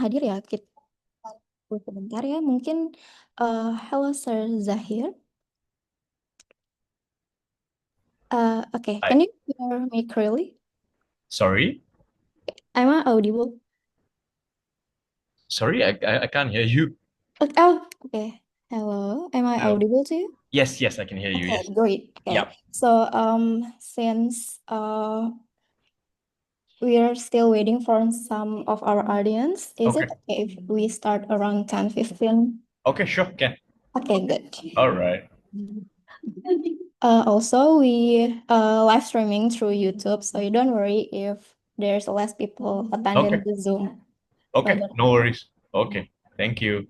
hadir ya. Kita tunggu sebentar ya. Mungkin hello Sir Zahir. Okay, Hi. can you hear me clearly? Sorry? Am I audible? Sorry, I can't hear you. Oh, okay. Hello, am I Hello. audible to you? Yes, I can hear you. Okay, Yes. great. Yeah. Okay, so since we are still waiting for some of our audience, is it Okay. okay if we start around 10:15? Okay, sure, can. Okay, good. All right. Also, we live streaming through YouTube, so you don't worry if there's less people attending Okay. the Zoom. So Okay, don't no worries. Okay. Thank you.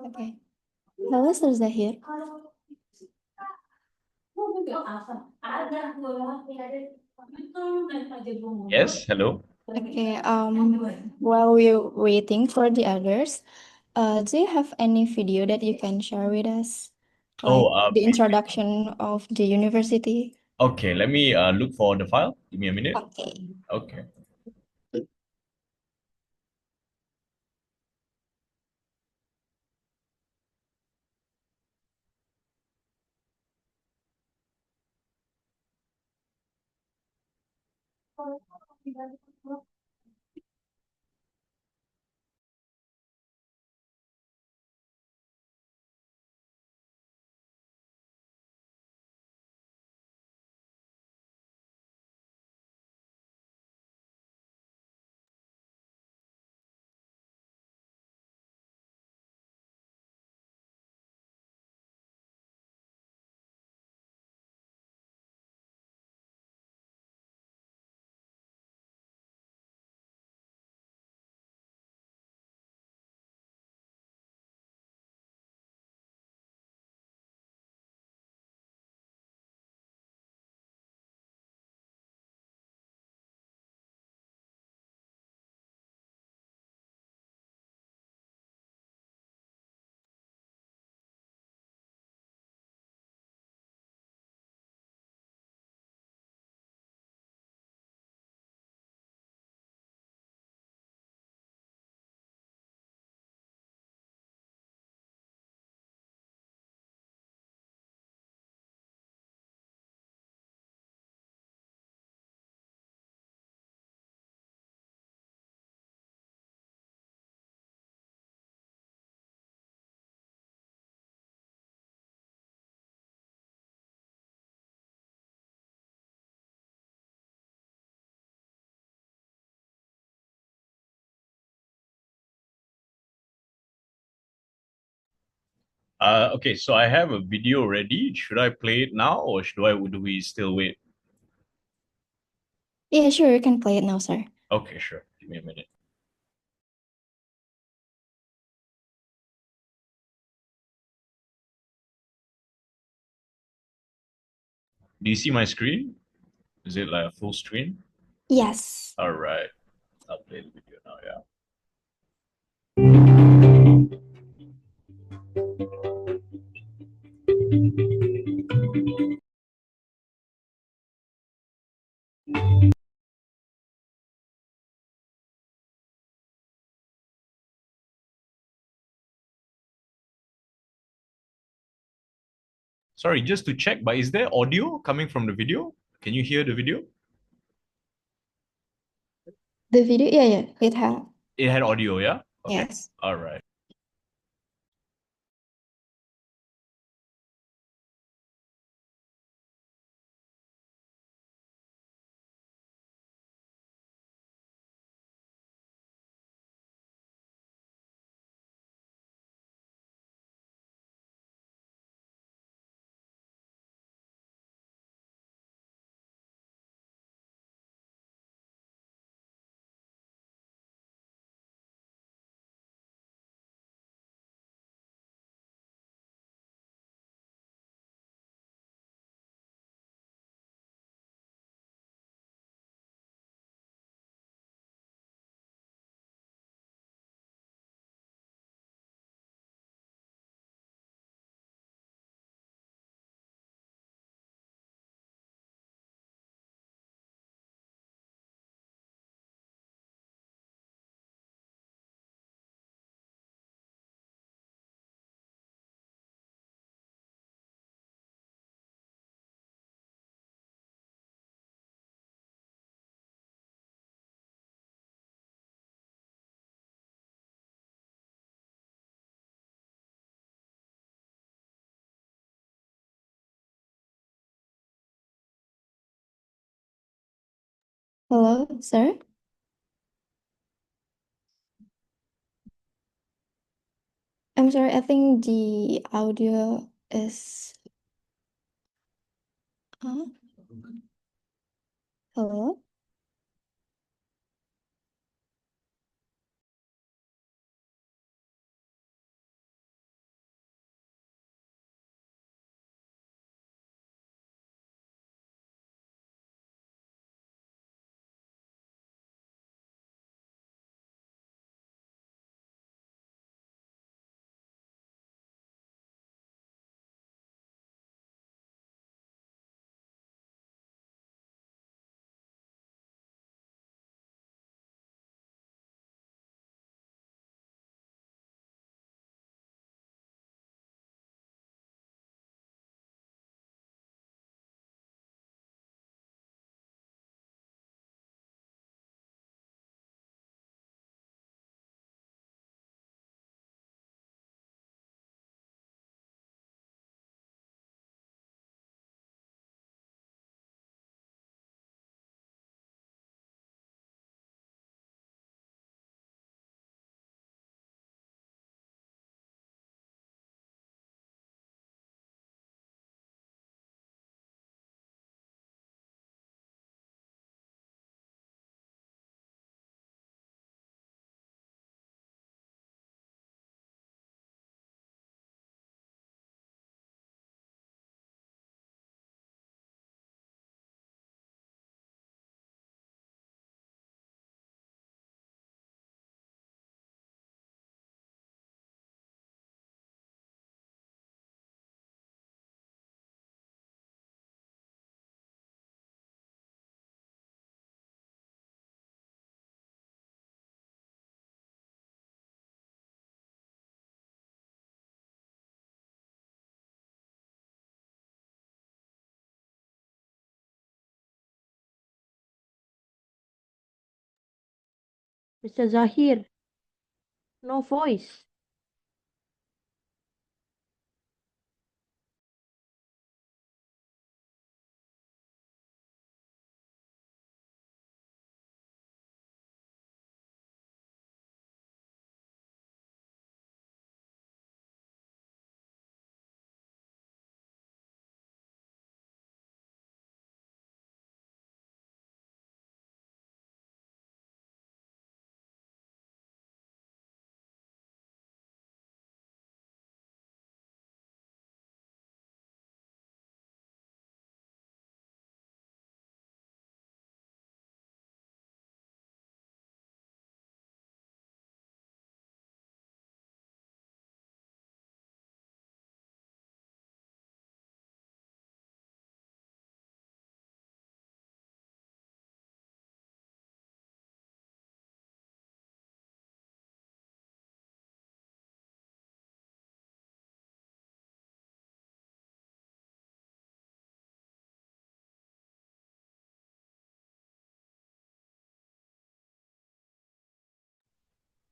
Okay. Hello, Sir Zahir. Yes, hello. Okay, while we're waiting for the others, do you have any video that you can share with us? Oh, Like the introduction of the university? okay, let me look for the file. Give me a minute. Okay. Okay. Okay, so I have a video ready. Should I play it now or do we still wait? Yeah, sure, you can play it now, sir. Okay, sure. Give me a minute. Do you see my screen? Is it like a full screen? Yes. All right. I'll play the video now, yeah. Sorry, just to check, but is there audio coming from the video? Can you hear the video? The video, yeah, it has. It had audio, yeah? Okay. Yes. All right. Hello, sir. I'm sorry, I think the audio is. Huh? Hello? Mr. Zahir, no voice.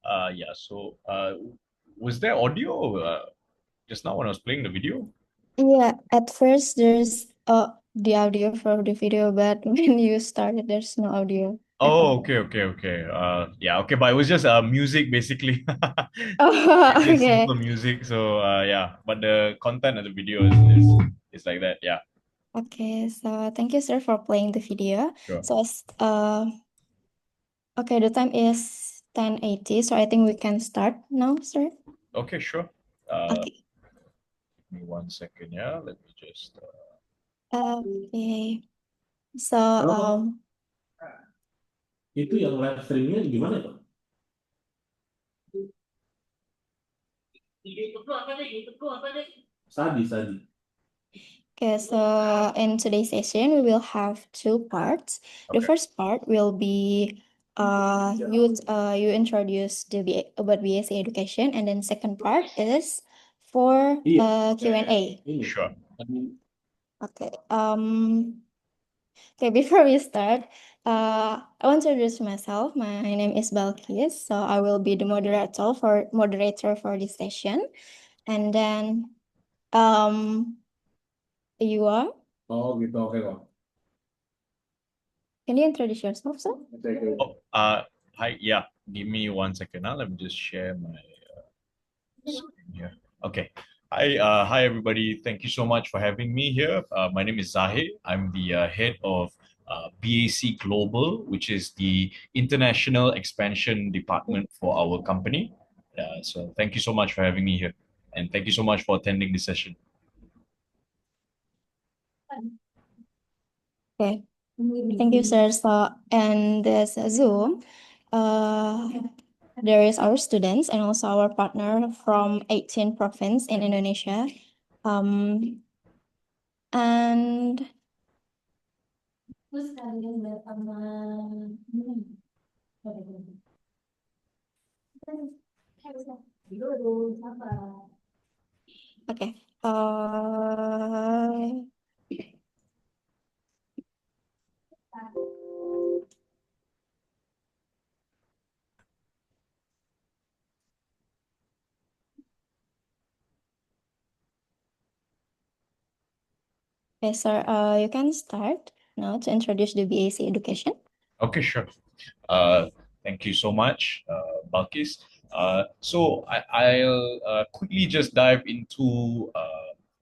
Yeah. So, was there audio just now when I was playing the video? Yeah, at first there's the audio for the video, but when you started, there's no audio at Oh, all. okay. Yeah, okay, but it was just music basically. Oh, It's just okay. simple music. So, yeah, but the content of the video is like that. Yeah, Okay, so thank you, sir, for playing the video. sure. So, okay, the time is 10:80, so I think we can start now, sir. Okay, sure. Okay. Give me 1 second. Yeah, let me just. Okay. So, Itu yang live streamnya gimana tuh? Sadi. okay, so in today's session, we will have two parts. The Okay. first part will be you introduce about BAC education, and then second part is for Q&A. Ini. Sure. Okay. Okay, before we start, I want to introduce myself. My name is Balkis, so I will be the moderator for this session. And then you are? Oh gitu, oke kok. Can you introduce yourself, sir? Oh, hi. Yeah, give me 1 second. Now let me just share my screen here. Okay. Hi everybody. Thank you so much for having me here. My name is Zahid. I'm the head of BAC Global, which is the international expansion department for our company. So thank you so much for having me here, and thank you so much for attending this session. Okay. Thank you, sir. So, and this Zoom, uh, there is our students and also our partner from 18 province in Indonesia. And okay. Okay, sir, you can start now to introduce the BAC education. Okay, sure. Thank you so much, Balkis. I'll quickly just dive into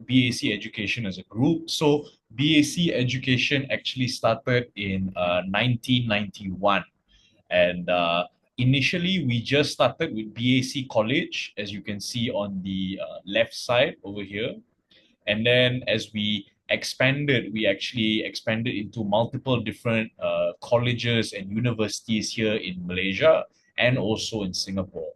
BAC education as a group. So BAC education actually started in 1991. And initially, we just started with BAC College, as you can see on the left side over here. And then as we expanded, we actually expanded into multiple different colleges and universities here in Malaysia and also in Singapore.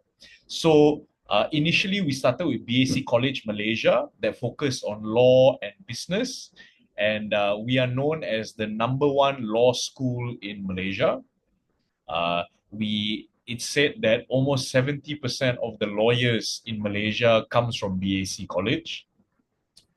So initially, we started with BAC College Malaysia that focused on law and business. And we are known as the #1 law school in Malaysia. It's said that almost 70% of the lawyers in Malaysia comes from BAC College.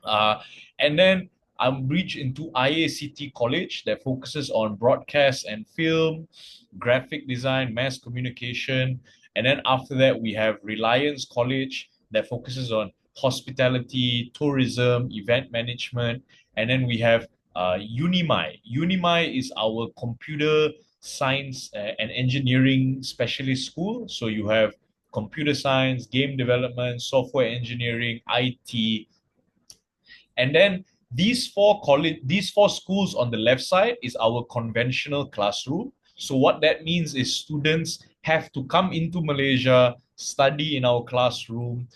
And then I'm reached into IACT College that focuses on broadcast and film, graphic design, mass communication. And then after that, we have Reliance College that focuses on hospitality, tourism, event management. And then we have Unimai. Unimai is our computer science and engineering specialist school. So you have computer science, game development, software engineering, IT, and then these four schools on the left side is our conventional classroom. So what that means is students have to come into Malaysia, study in our classroom,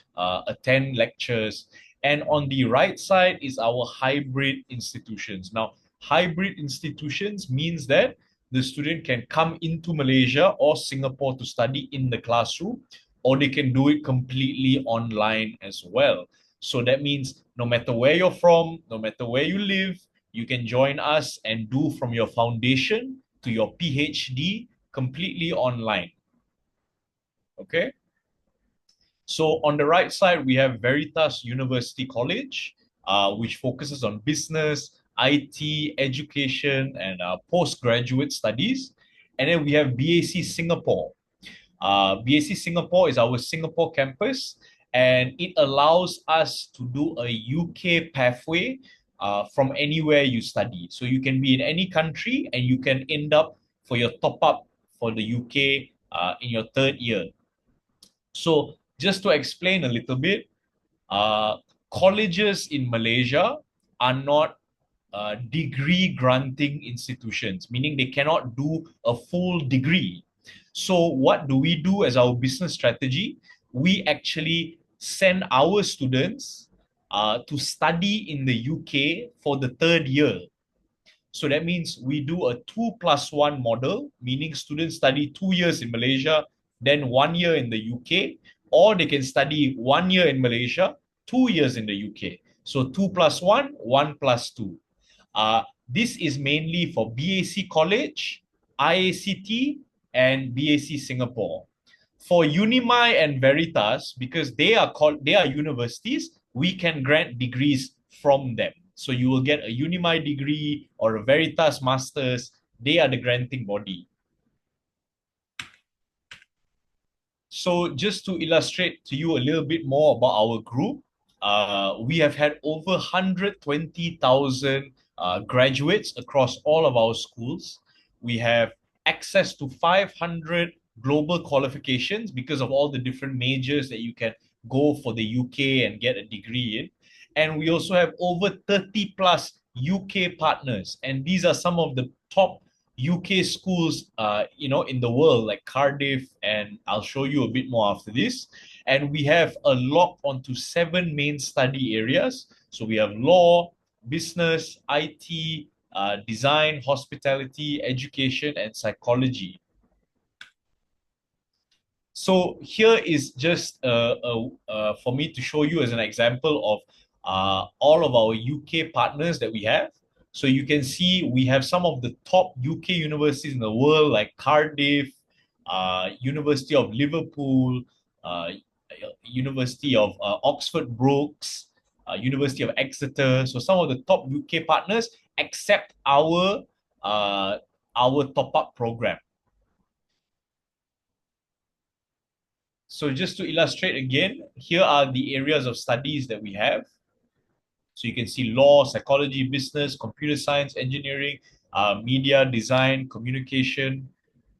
attend lectures. And on the right side is our hybrid institutions. Now, hybrid institutions means that the student can come into Malaysia or Singapore to study in the classroom, or they can do it completely online as well. So that means no matter where you're from, no matter where you live, you can join us and do from your foundation to your PhD completely online. Okay? So on the right side, we have Veritas University College, which focuses on business, IT, education, and postgraduate studies. And then we have BAC Singapore, BAC Singapore is our Singapore campus, and it allows us to do a UK pathway from anywhere you study. So you can be in any country and you can end up for your top up for the UK in your third year. So just to explain a little bit, colleges in Malaysia are not degree granting institutions, meaning they cannot do a full degree. So what do we do as our business strategy? We actually send our students to study in the UK for the third year. So that means we do a 2+1 model, meaning students study 2 years in Malaysia, then 1 year in the UK, or they can study 1 year in Malaysia, 2 years in the UK. So 2+1, 1+2. This is mainly for BAC College, IACT, and BAC Singapore. For Unimai and Veritas, because they are universities, we can grant degrees from them. So you will get a Unimai degree or a Veritas Masters. They are the granting body. So just to illustrate to you a little bit more about our group, we have had over 120,000 graduates across all of our schools. We have access to 500 global qualifications because of all the different majors that you can go for the UK and get a degree in. And we also have over 30 plus UK partners. And these are some of the top UK schools, in the world, like Cardiff, and I'll show you a bit more after this. And we have a lock onto 7 main study areas. So we have law, business, IT, design, hospitality, education, and psychology. So here is just for me to show you as an example of all of our UK partners that we have. So you can see we have some of the top UK universities in the world, like Cardiff, University of Liverpool, University of Oxford Brookes, University of Exeter. So some of the top UK partners accept our top-up program. So just to illustrate again, here are the areas of studies that we have. So you can see law, psychology, business, computer science, engineering, media, design, communication.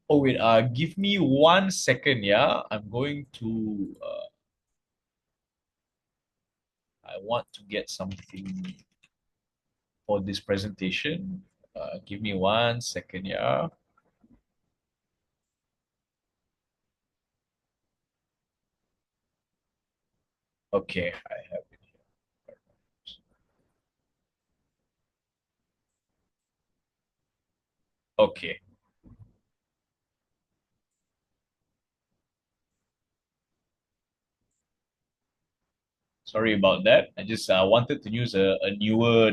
Oh wait, give me 1 second, yeah? I'm going to, I want to get something for this presentation. Give me 1 second, yeah? Okay, I have it here. Okay. Sorry about that. I just wanted to use a newer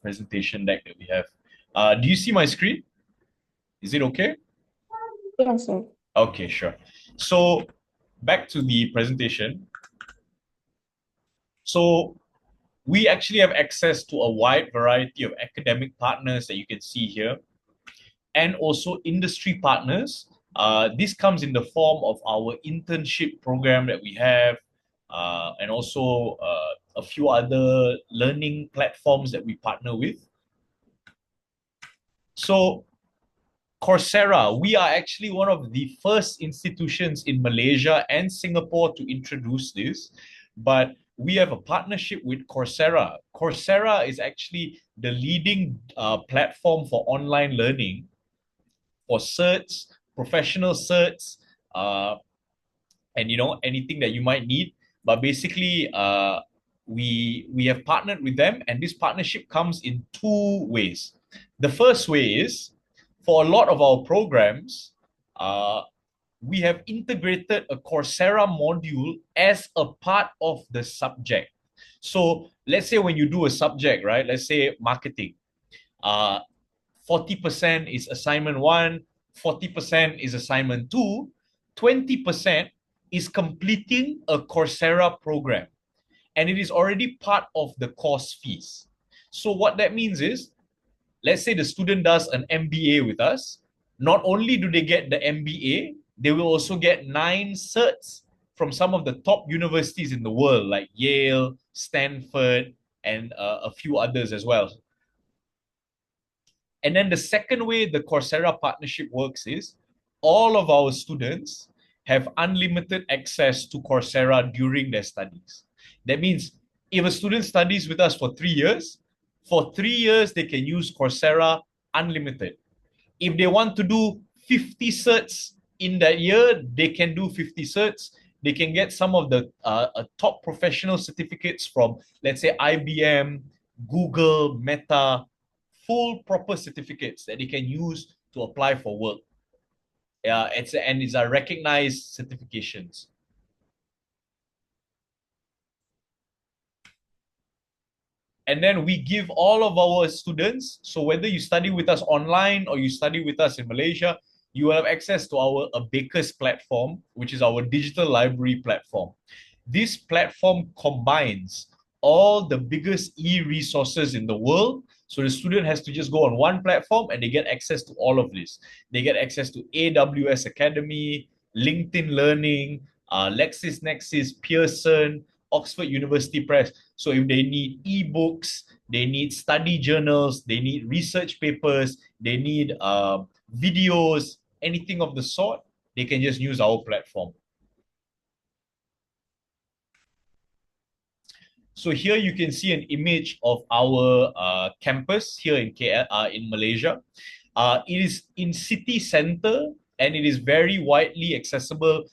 presentation deck that we have. Do you see my screen? Is it okay? Yes, sir. Okay, sure. So back to the presentation. So we actually have access to a wide variety of academic partners that you can see here, and also industry partners. This comes in the form of our internship program that we have, and also a few other learning platforms that we partner with. So Coursera, we are actually one of the first institutions in Malaysia and Singapore to introduce this, but we have a partnership with Coursera. Coursera is actually the leading platform for online learning for certs, professional certs, and anything that you might need. But basically, we have partnered with them, and this partnership comes in 2 ways. The first way is, for a lot of our programs, we have integrated a Coursera module as a part of the subject. So let's say when you do a subject, right? Let's say marketing. 40% is assignment 1, 40% is assignment 2, 20% is completing a Coursera program. And it is already part of the course fees. So what that means is, let's say the student does an MBA with us. Not only do they get the MBA, They will also get 9 certs from some of the top universities in the world, like Yale, Stanford, and a few others as well. And then the second way the Coursera partnership works is all of our students have unlimited access to Coursera during their studies. That means if a student studies with us for 3 years, they can use Coursera unlimited. If they want to do 50 certs in that year, they can do 50 certs. They can get some of the top professional certificates from, let's say, IBM, Google, Meta, full proper certificates that they can use to apply for work. It's a recognized certifications. And then we give all of our students, so whether you study with us online or you study with us in Malaysia, you will have access to our BAC's platform, which is our digital library platform. This platform combines all the biggest e-resources in the world. So the student has to just go on one platform and they get access to all of this. They get access to AWS Academy, LinkedIn Learning, LexisNexis, Pearson, Oxford University Press. So if they need ebooks, they need study journals, they need research papers, they need videos, anything of the sort, they can just use our platform. So here you can see an image of our campus here in KL, in Malaysia. It is in city center and it is very widely accessible.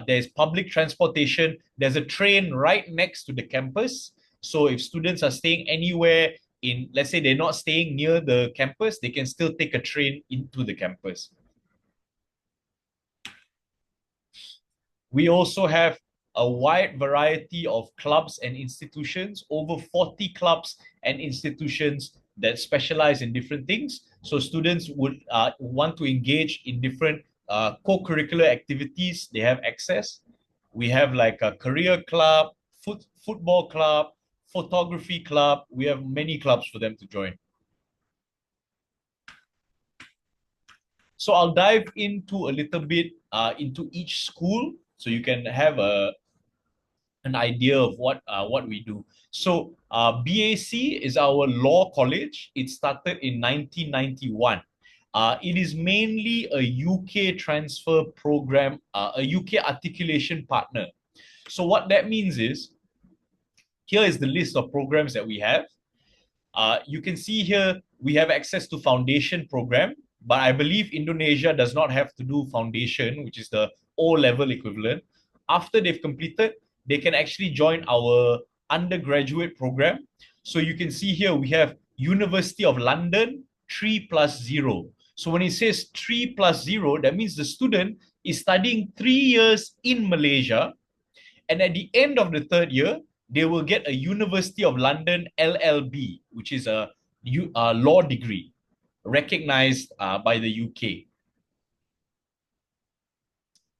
There's public transportation. There's a train right next to the campus. So if students are staying anywhere in, let's say they're not staying near the campus, they can still take a train into the campus. We also have a wide variety of clubs and institutions, over 40 clubs and institutions that specialize in different things. So students would want to engage in different co-curricular activities, they have access. We have like a career club, football club, photography club. We have many clubs for them to join. So I'll dive into a little bit into each school so you can have an idea of what we do. So BAC is our law college. It started in 1991. It is mainly a UK transfer program, a UK articulation partner. So what that means is, here is the list of programs that we have. You can see here, we have access to foundation program, but I believe Indonesia does not have to do foundation, which is the O-level equivalent. After they've completed, they can actually join our undergraduate program. So you can see here, we have University of London 3+0. So when it says 3+0, that means the student is studying 3 years in Malaysia. And at the end of the 3rd year, they will get a University of London LLB, which is a law degree recognized by the UK.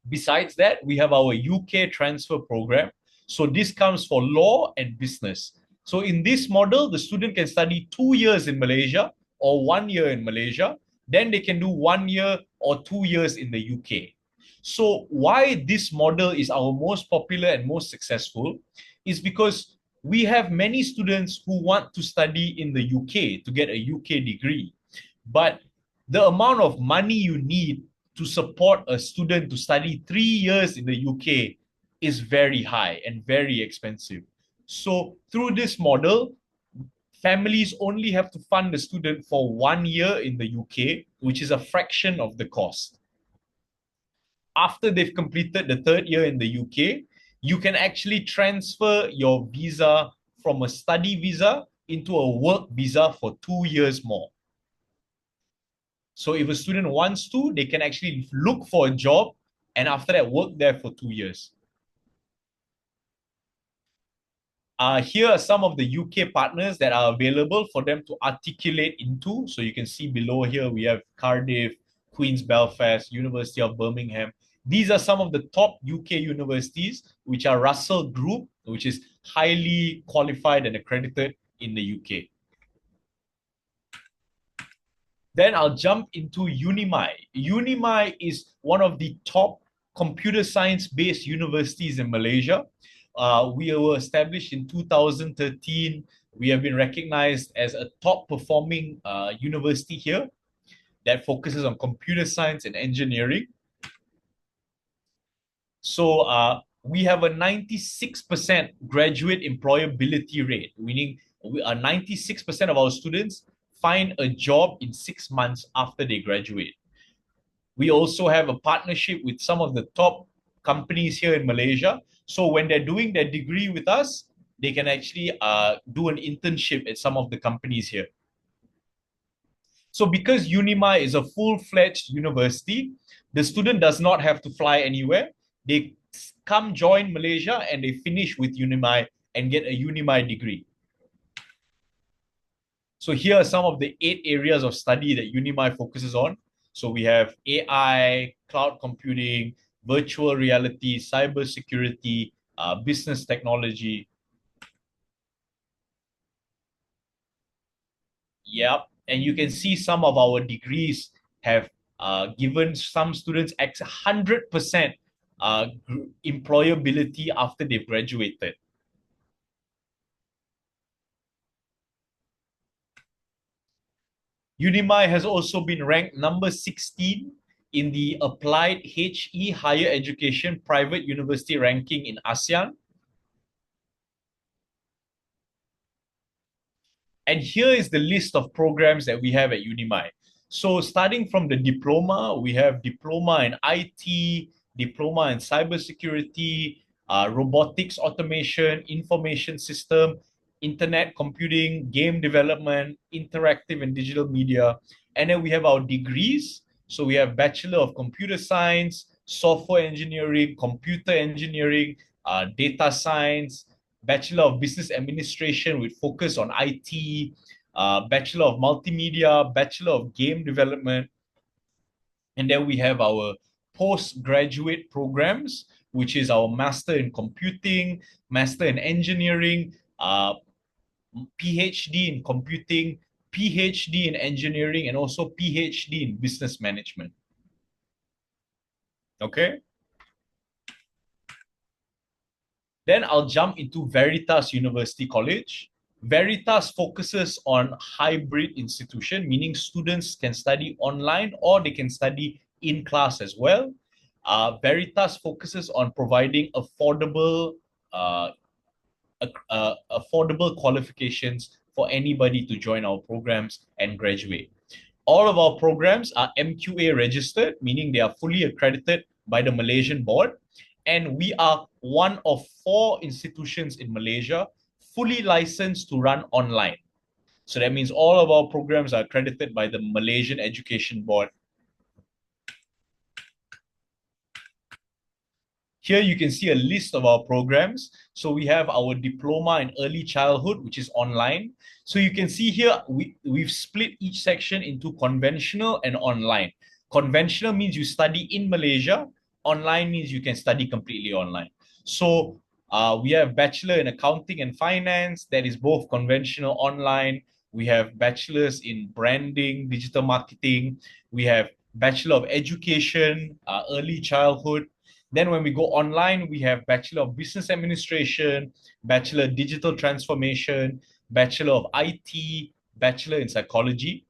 Besides that, we have our UK transfer program. So this comes for law and business. So in this model, the student can study 2 years in Malaysia or 1 year in Malaysia. Then they can do 1 year or 2 years in the UK. So why this model is our most popular and most successful is because we have many students who want to study in the UK to get a UK degree. But the amount of money you need to support a student to study 3 years in the UK is very high and very expensive. So through this model, families only have to fund the student for 1 year in the UK, which is a fraction of the cost. After they've completed the 3rd year in the UK, you can actually transfer your visa from a study visa into a work visa for 2 years more. So if a student wants to, they can actually look for a job and after that work there for 2 years. Here are some of the UK partners that are available for them to articulate into. So you can see below here, we have Cardiff, Queen's Belfast, University of Birmingham. These are some of the top UK universities, which are Russell Group, which is highly qualified and accredited in the UK. Then I'll jump into Unimai. Unimai is one of the top computer science-based universities in Malaysia. We were established in 2013. We have been recognized as a top-performing university here that focuses on computer science and engineering. So we have a 96% graduate employability rate, meaning 96% of our students find a job in 6 months after they graduate. We also have a partnership with some of the top companies here in Malaysia. So when they're doing their degree with us, they can actually do an internship at some of the companies here. So because Unimai is a full-fledged university, the student does not have to fly anywhere. They come join Malaysia and they finish with Unimai and get a Unimai degree. So here are some of the 8 areas of study that Unimai focuses on. So we have AI, cloud computing, virtual reality, cybersecurity, business technology. Yep, and you can see some of our degrees have given some students 100% employability after they've graduated. Unimai has also been ranked number 16 in the Applied HE Higher Education Private University ranking in ASEAN. And here is the list of programs that we have at Unimai. So starting from the diploma, we have diploma in IT, diploma in cybersecurity, robotics automation, information system, internet computing, game development, interactive and digital media. And then we have our degrees. So we have Bachelor of Computer Science, Software Engineering, Computer Engineering, Data Science, Bachelor of Business Administration with focus on IT, Bachelor of Multimedia, Bachelor of Game Development. And then we have our postgraduate programs, which is our Master in Computing, Master in Engineering, PhD in Computing, PhD in Engineering, and also PhD in Business Management. Okay? Then I'll jump into Veritas University College. Veritas focuses on hybrid institution, meaning students can study online or they can study in class as well. Veritas focuses on providing affordable qualifications for anybody to join our programs and graduate. All of our programs are MQA registered, meaning they are fully accredited by the Malaysian board. And we are one of 4 institutions in Malaysia fully licensed to run online. So that means all of our programs are accredited by the Malaysian Education Board. Here you can see a list of our programs. So we have our diploma in early childhood, which is online. So you can see here, we've split each section into conventional and online. Conventional means you study in Malaysia. Online means you can study completely online. So we have Bachelor in Accounting and Finance, that is both conventional online. We have Bachelors in Branding, Digital Marketing. We have Bachelor of Education, Early Childhood. Then when we go online, we have Bachelor of Business Administration, Bachelor Digital Transformation, Bachelor of IT, Bachelor in Psychology.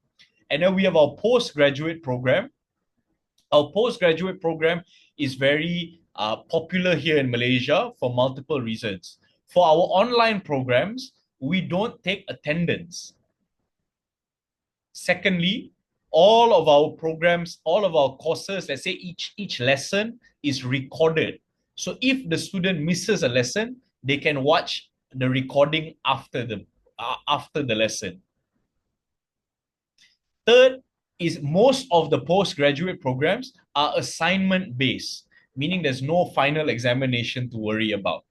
And then we have our postgraduate program. Our postgraduate program is very popular here in Malaysia for multiple reasons. For our online programs, we don't take attendance. Secondly, all of our programs, all of our courses, let's say each lesson is recorded. So if the student misses a lesson, they can watch the recording after the lesson. Third is most of the postgraduate programs are assignment-based, meaning there's no final examination to worry about.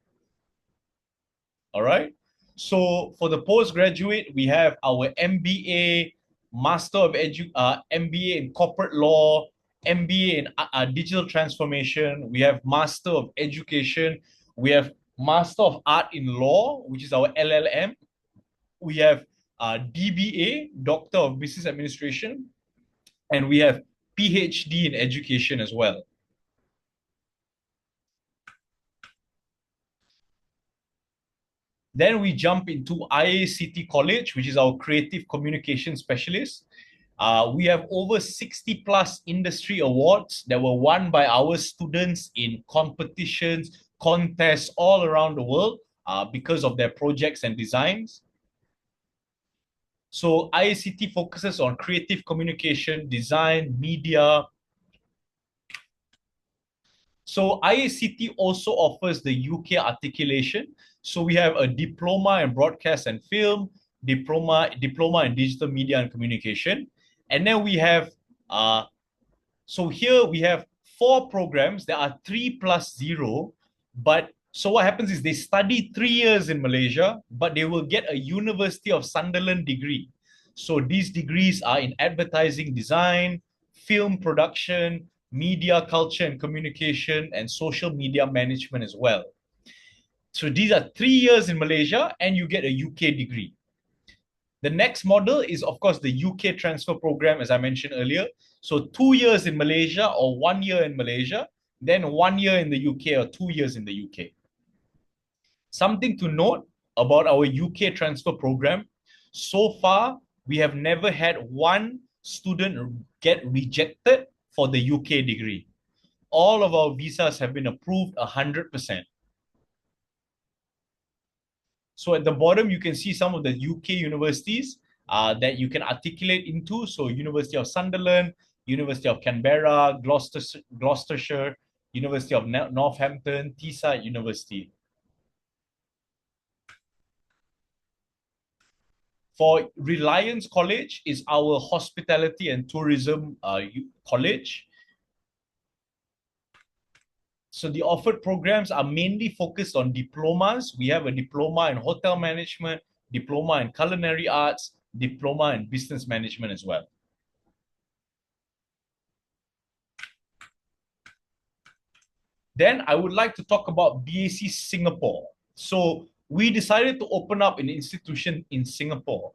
All right. So for the postgraduate, we have our MBA, MBA in Corporate Law, MBA in Digital Transformation. We have Master of Education. We have Master of Art in Law, which is our LLM. We have DBA, Doctor of Business Administration. And we have PhD in Education as well. Then we jump into IACT College, which is our creative communication specialist. We have over 60 plus industry awards that were won by our students in competitions, contests all around the world because of their projects and designs. So IACT focuses on creative communication, design, media. So IACT also offers the UK articulation. So we have a diploma in broadcast and film, diploma in digital media and communication. And then we have so here we have 4 programs. There are 3 plus 0, but so what happens is they study 3 years in Malaysia, but they will get a University of Sunderland degree. So these degrees are in advertising design, film production, media culture and communication, and social media management as well. So these are 3 years in Malaysia and you get a UK degree. The next model is, of course, the UK transfer program, as I mentioned earlier. So 2 years in Malaysia or 1 year in Malaysia, then 1 year in the UK or 2 years in the UK. Something to note about our UK transfer program, so far, we have never had one student get rejected for the UK degree. All of our visas have been approved 100%. So at the bottom, you can see some of the UK universities that you can articulate into. So University of Sunderland, University of Canberra, Gloucestershire, University of Northampton, Teesside University. For Reliance College is our hospitality and tourism college. So the offered programs are mainly focused on diplomas. We have a diploma in hotel management, diploma in culinary arts, diploma in business management as well. Then I would like to talk about BAC Singapore. So we decided to open up an institution in Singapore.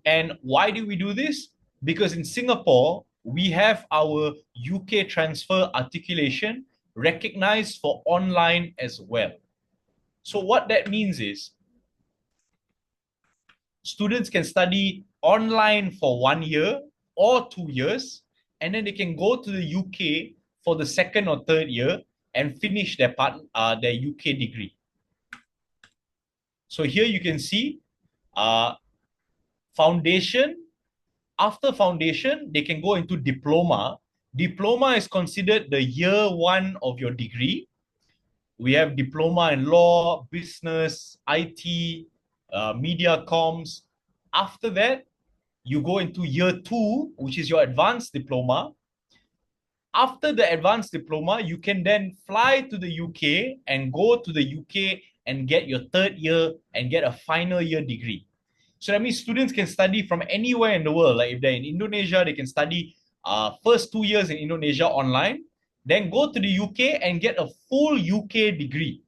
And why do we do this? Because in Singapore, we have our UK transfer articulation recognized for online as well. So what that means is students can study online for 1 year or 2 years, and then they can go to the UK for the 2nd or 3rd year and finish their UK degree. So here you can see foundation. After foundation, they can go into diploma. Diploma is considered the year 1 of your degree. We have diploma in law, business, IT, media comms. After that, you go into year 2, which is your advanced diploma. After the advanced diploma, you can then fly to the UK and go to the UK and get your 3rd year and get a final year degree. So that means students can study from anywhere in the world. Like if they're in Indonesia, they can study first 2 years in Indonesia online, then go to the UK and get a full UK degree.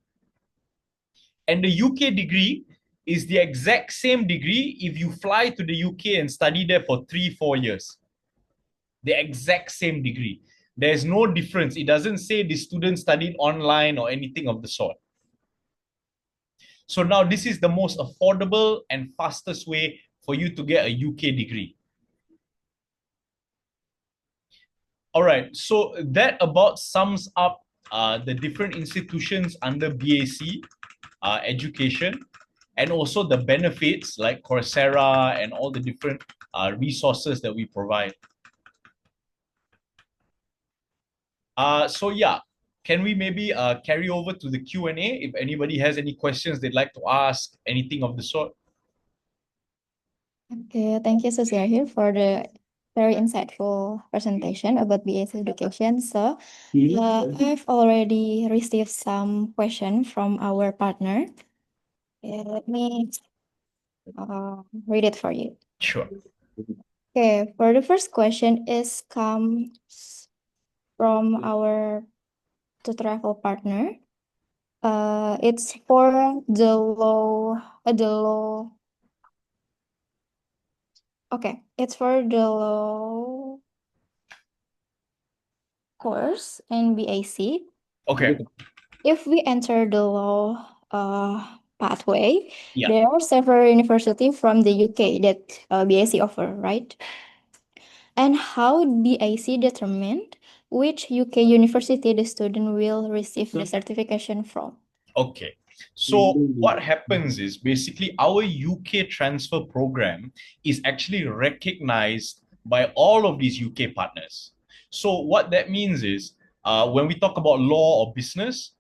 And the UK degree is the exact same degree if you fly to the UK and study there for 3-4 years. The exact same degree. There's no difference. It doesn't say the student studied online or anything of the sort. So now this is the most affordable and fastest way for you to get a UK degree. All right, so that about sums up the different institutions under BAC education, and also the benefits like Coursera and all the different resources that we provide. So yeah, can we maybe carry over to the Q&A if anybody has any questions they'd like to ask, anything of the sort? Okay, thank you, Zahir, for the very insightful presentation about BAC education. So, I've already received some questions from our partner. Let me read it for you. Sure. Okay, for the first question is comes from our Tutoravel partner. It's for the law. Okay, it's for the law course in BAC. Okay. If we enter the law pathway, Yeah. there are several universities from the UK that BAC offer, right? And how BAC determined which UK university the student will receive the certification from? Okay. So what happens is basically our UK transfer program is actually recognized by all of these UK partners. So what that means is when we talk about law or business,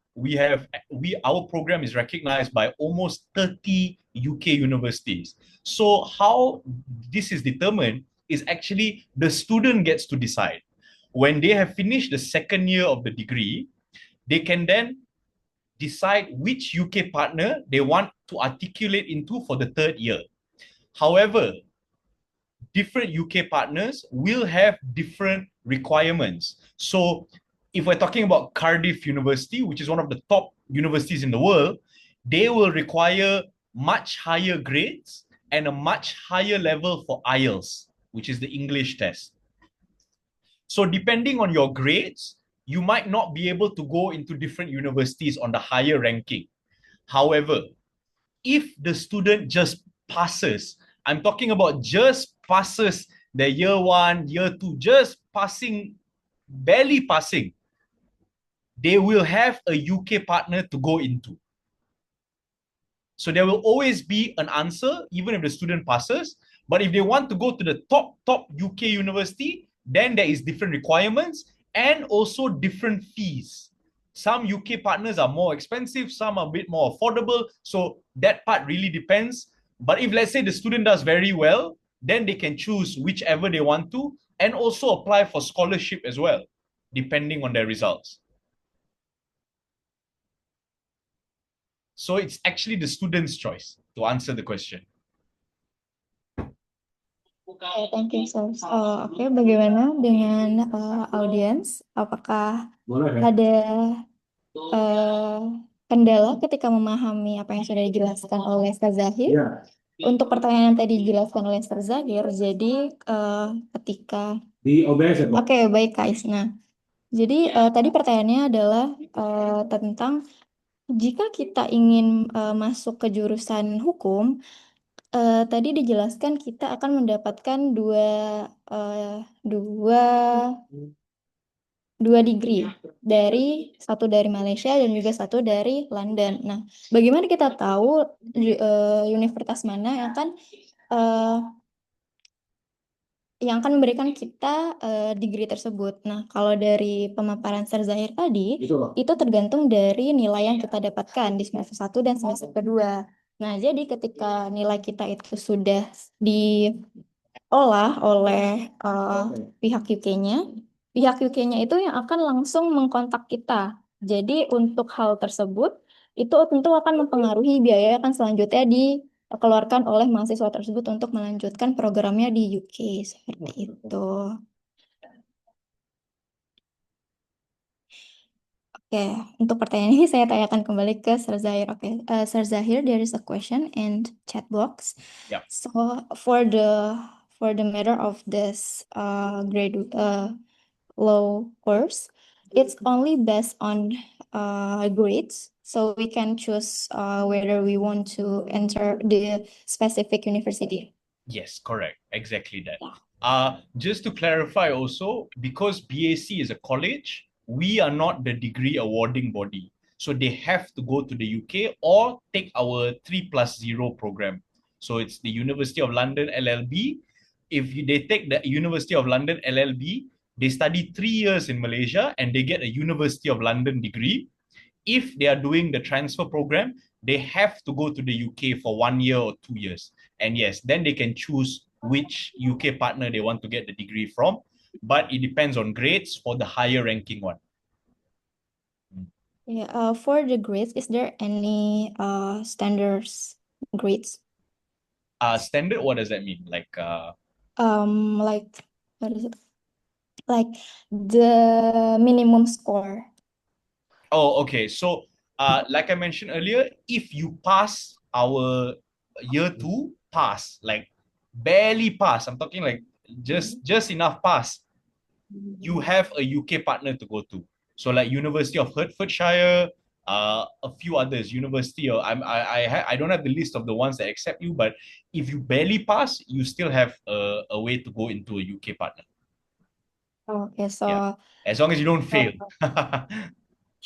our program is recognized by almost 30 UK universities. So how this is determined is actually the student gets to decide. When they have finished the second year of the degree, they can then decide which UK partner they want to articulate into for the third year. However, different UK partners will have different requirements. So, if we're talking about Cardiff University, which is one of the top universities in the world, they will require much higher grades and a much higher level for IELTS, which is the English test. So, depending on your grades, you might not be able to go into different universities on the higher ranking. However, if the student just passes, I'm talking about just passes the year one, year two, just passing, barely passing, they will have a UK partner to go into. So there will always be an answer, even if the student passes. But if they want to go to the top UK university, then there is different requirements and also different fees. Some UK partners are more expensive, some are a bit more affordable. So that part really depends. But if let's say the student does very well, then they can choose whichever they want to and also apply for scholarship as well, depending on their results. So it's actually the student's choice to answer the question. Okay, thank you, sir. Oke, bagaimana dengan audiens? Apakah ada kendala ketika memahami apa yang sudah dijelaskan oleh Ustaz Zahir? Ya. Untuk pertanyaan yang tadi dijelaskan oleh Ustaz Zahir, jadi ketika Di OBS ya, Pak? Oke, baik Kak Isna. Jadi tadi pertanyaannya adalah tentang jika kita ingin masuk ke jurusan hukum, tadi dijelaskan kita akan mendapatkan dua degree dari satu dari Malaysia dan juga satu dari London. Nah, bagaimana kita tahu universitas mana eh, yang akan memberikan kita degree tersebut? Nah, kalau dari pemaparan Sir Zahir tadi, Gitu loh. itu tergantung dari nilai yang kita dapatkan di semester 1 dan semester kedua. Nah, jadi ketika nilai kita itu sudah diolah oleh pihak UK-nya itu yang akan langsung mengkontak kita. Jadi untuk hal tersebut, itu tentu akan mempengaruhi biaya yang akan selanjutnya dikeluarkan oleh mahasiswa tersebut untuk melanjutkan programnya di UK. Seperti itu. Oke, untuk pertanyaan ini saya tanyakan kembali ke Sir Zahir. Oke, Sir Zahir, there is a question in chat box. Yep. So for the matter of this law course, it's only based on grades, so we can choose whether we want to enter the specific university. Yes, correct. Exactly that. Just to clarify also, because BAC is a college, we are not the degree awarding body. So they have to go to the UK or take our 3+0 program. So it's the University of London LLB. If they take the University of London LLB, they study 3 years in Malaysia and they get a University of London degree. If they are doing the transfer program, they have to go to the UK for 1 year or 2 years. And yes, then they can choose which UK partner they want to get the degree from. But it depends on grades for the higher ranking one. Yeah, for the grades, is there any standards grades? Standard, what does that mean? Like What is it? Like the minimum score. Oh, okay. So, like I mentioned earlier, if you pass our year 2, pass, like barely pass, I'm talking like just enough pass, you have a UK partner to go to. So like University of Hertfordshire, a few others, university, or I don't have the list of the ones that accept you, but if you barely pass, you still have a way to go into a UK partner. Okay, so Yeah, as long as you don't fail.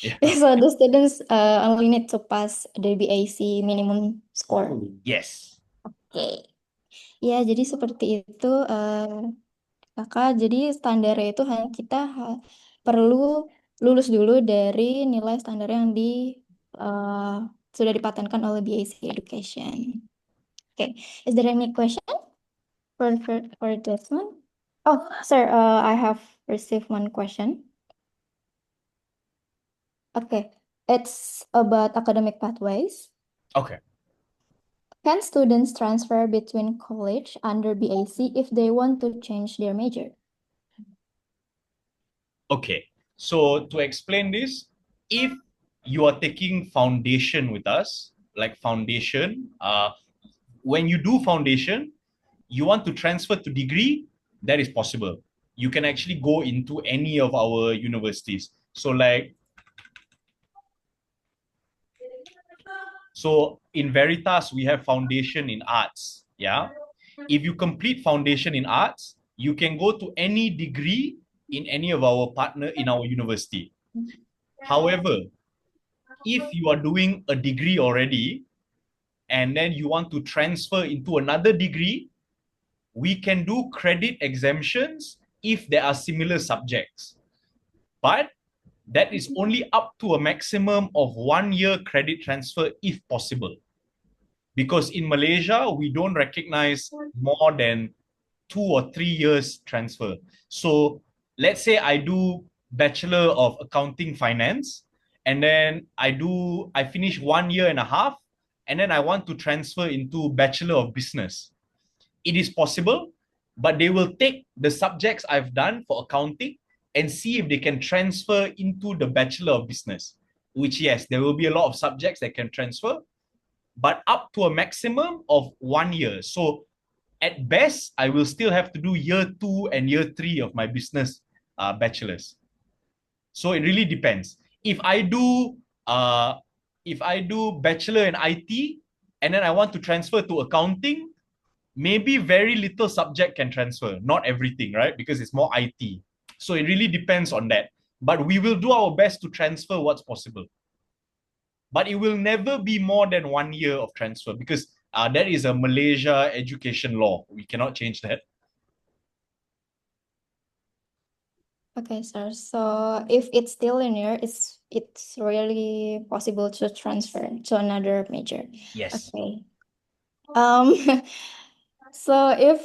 Yeah. so the students only need to pass the BAC minimum score. Yes. Oke. Ya, jadi seperti itu Kakak. Jadi standarnya itu hanya kita perlu lulus dulu dari nilai standar yang uh, sudah dipatenkan oleh BAC Education. Oke, is there any question for this one? Oh, sir, I have received one question. Okay, it's about academic pathways. Okay. Can students transfer between college under BAC if they want to change their major? Okay. So to explain this, if you are taking foundation with us, like foundation, when you do foundation, you want to transfer to degree, that is possible. You can actually go into any of our universities. So in Veritas, we have foundation in arts. Yeah. If you complete foundation in arts, you can go to any degree in any of our partner in our university. However, if you are doing a degree already and then you want to transfer into another degree, we can do credit exemptions if there are similar subjects. But that is only up to a maximum of 1 year credit transfer if possible. Because in Malaysia, we don't recognize more than 2 or 3 years transfer. So let's say I do Bachelor of Accounting Finance, and then I finish 1 year and a half, and then I want to transfer into Bachelor of Business. It is possible, but they will take the subjects I've done for accounting and see if they can transfer into the Bachelor of Business, which, yes, there will be a lot of subjects that can transfer, but up to a maximum of 1 year. So at best, I will still have to do year 2 and year 3 of my business bachelor's. So it really depends. If I do bachelor in IT and then I want to transfer to accounting, maybe very little subject can transfer, not everything, right? Because it's more IT. So it really depends on that. But we will do our best to transfer what's possible. But it will never be more than 1 year of transfer because that is a Malaysia education law. We cannot change that. Okay, sir. So if it's still linear, it's really possible to transfer to another major. Yes. Okay. Um, so if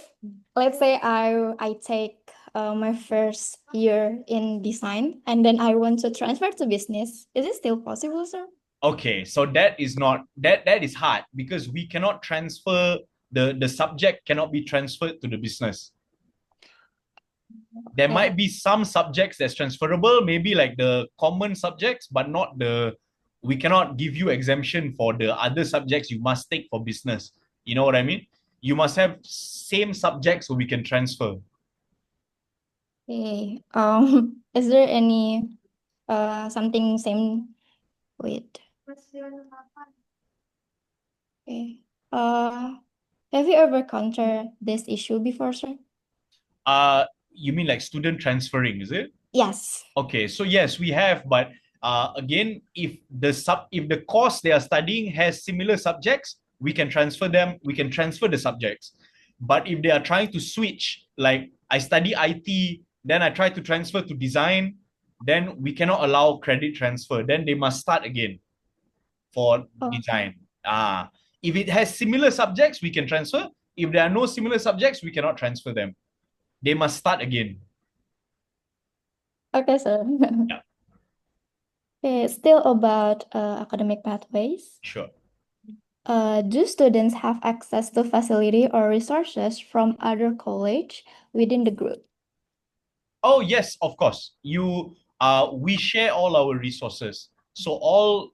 let's say I take my first year in design and then I want to transfer to business, is it still possible, sir? Okay, so that is hard because we cannot transfer the subject cannot be transferred to the business. There might be some subjects that's transferable, maybe like the common subjects, but not we cannot give you exemption for the other subjects you must take for business. You know what I mean? You must have same subjects so we can transfer. Okay. Is there any something same with? Okay. Have you ever encountered this issue before, sir? You mean like student transferring, is it? Yes. Okay, so yes, we have, but again, if the course they are studying has similar subjects, we can transfer them. We can transfer the subjects. But if they are trying to switch, like I study IT, then I try to transfer to design, then we cannot allow credit transfer. Then they must start again for design. If it has similar subjects, we can transfer. If there are no similar subjects, we cannot transfer them. They must start again. Okay, sir. Yeah. Okay, still about academic pathways. Sure. Do students have access to facility or resources from other college within the group? Oh, yes, of course. We share all our resources. So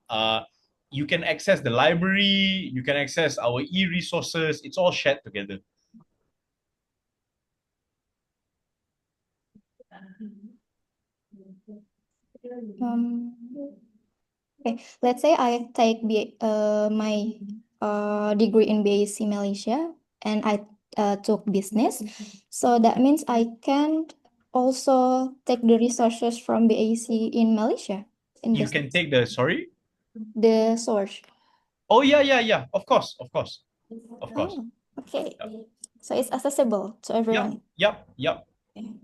you can access the library, you can access our e-resources. It's all shared together. Um, Okay, let's say I take my degree in BAC Malaysia and I took business. So that means I can also take the resources from BAC in Malaysia in You can business. take the, sorry? The source. Oh, yeah. Of course, of course, of course. Oh, okay. Yep. So it's accessible to everyone. Yep. Okay.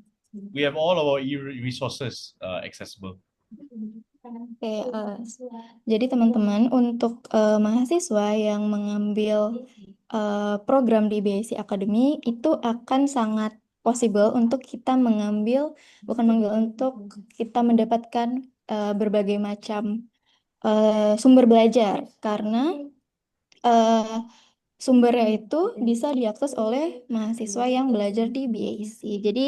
We have all our resources accessible. Oke, jadi teman-teman untuk mahasiswa yang mengambil program di BAC Academy itu akan sangat possible untuk kita bukan mengambil, untuk kita mendapatkan berbagai macam sumber belajar karena eh, sumbernya itu bisa diakses oleh mahasiswa yang belajar di BAC. Jadi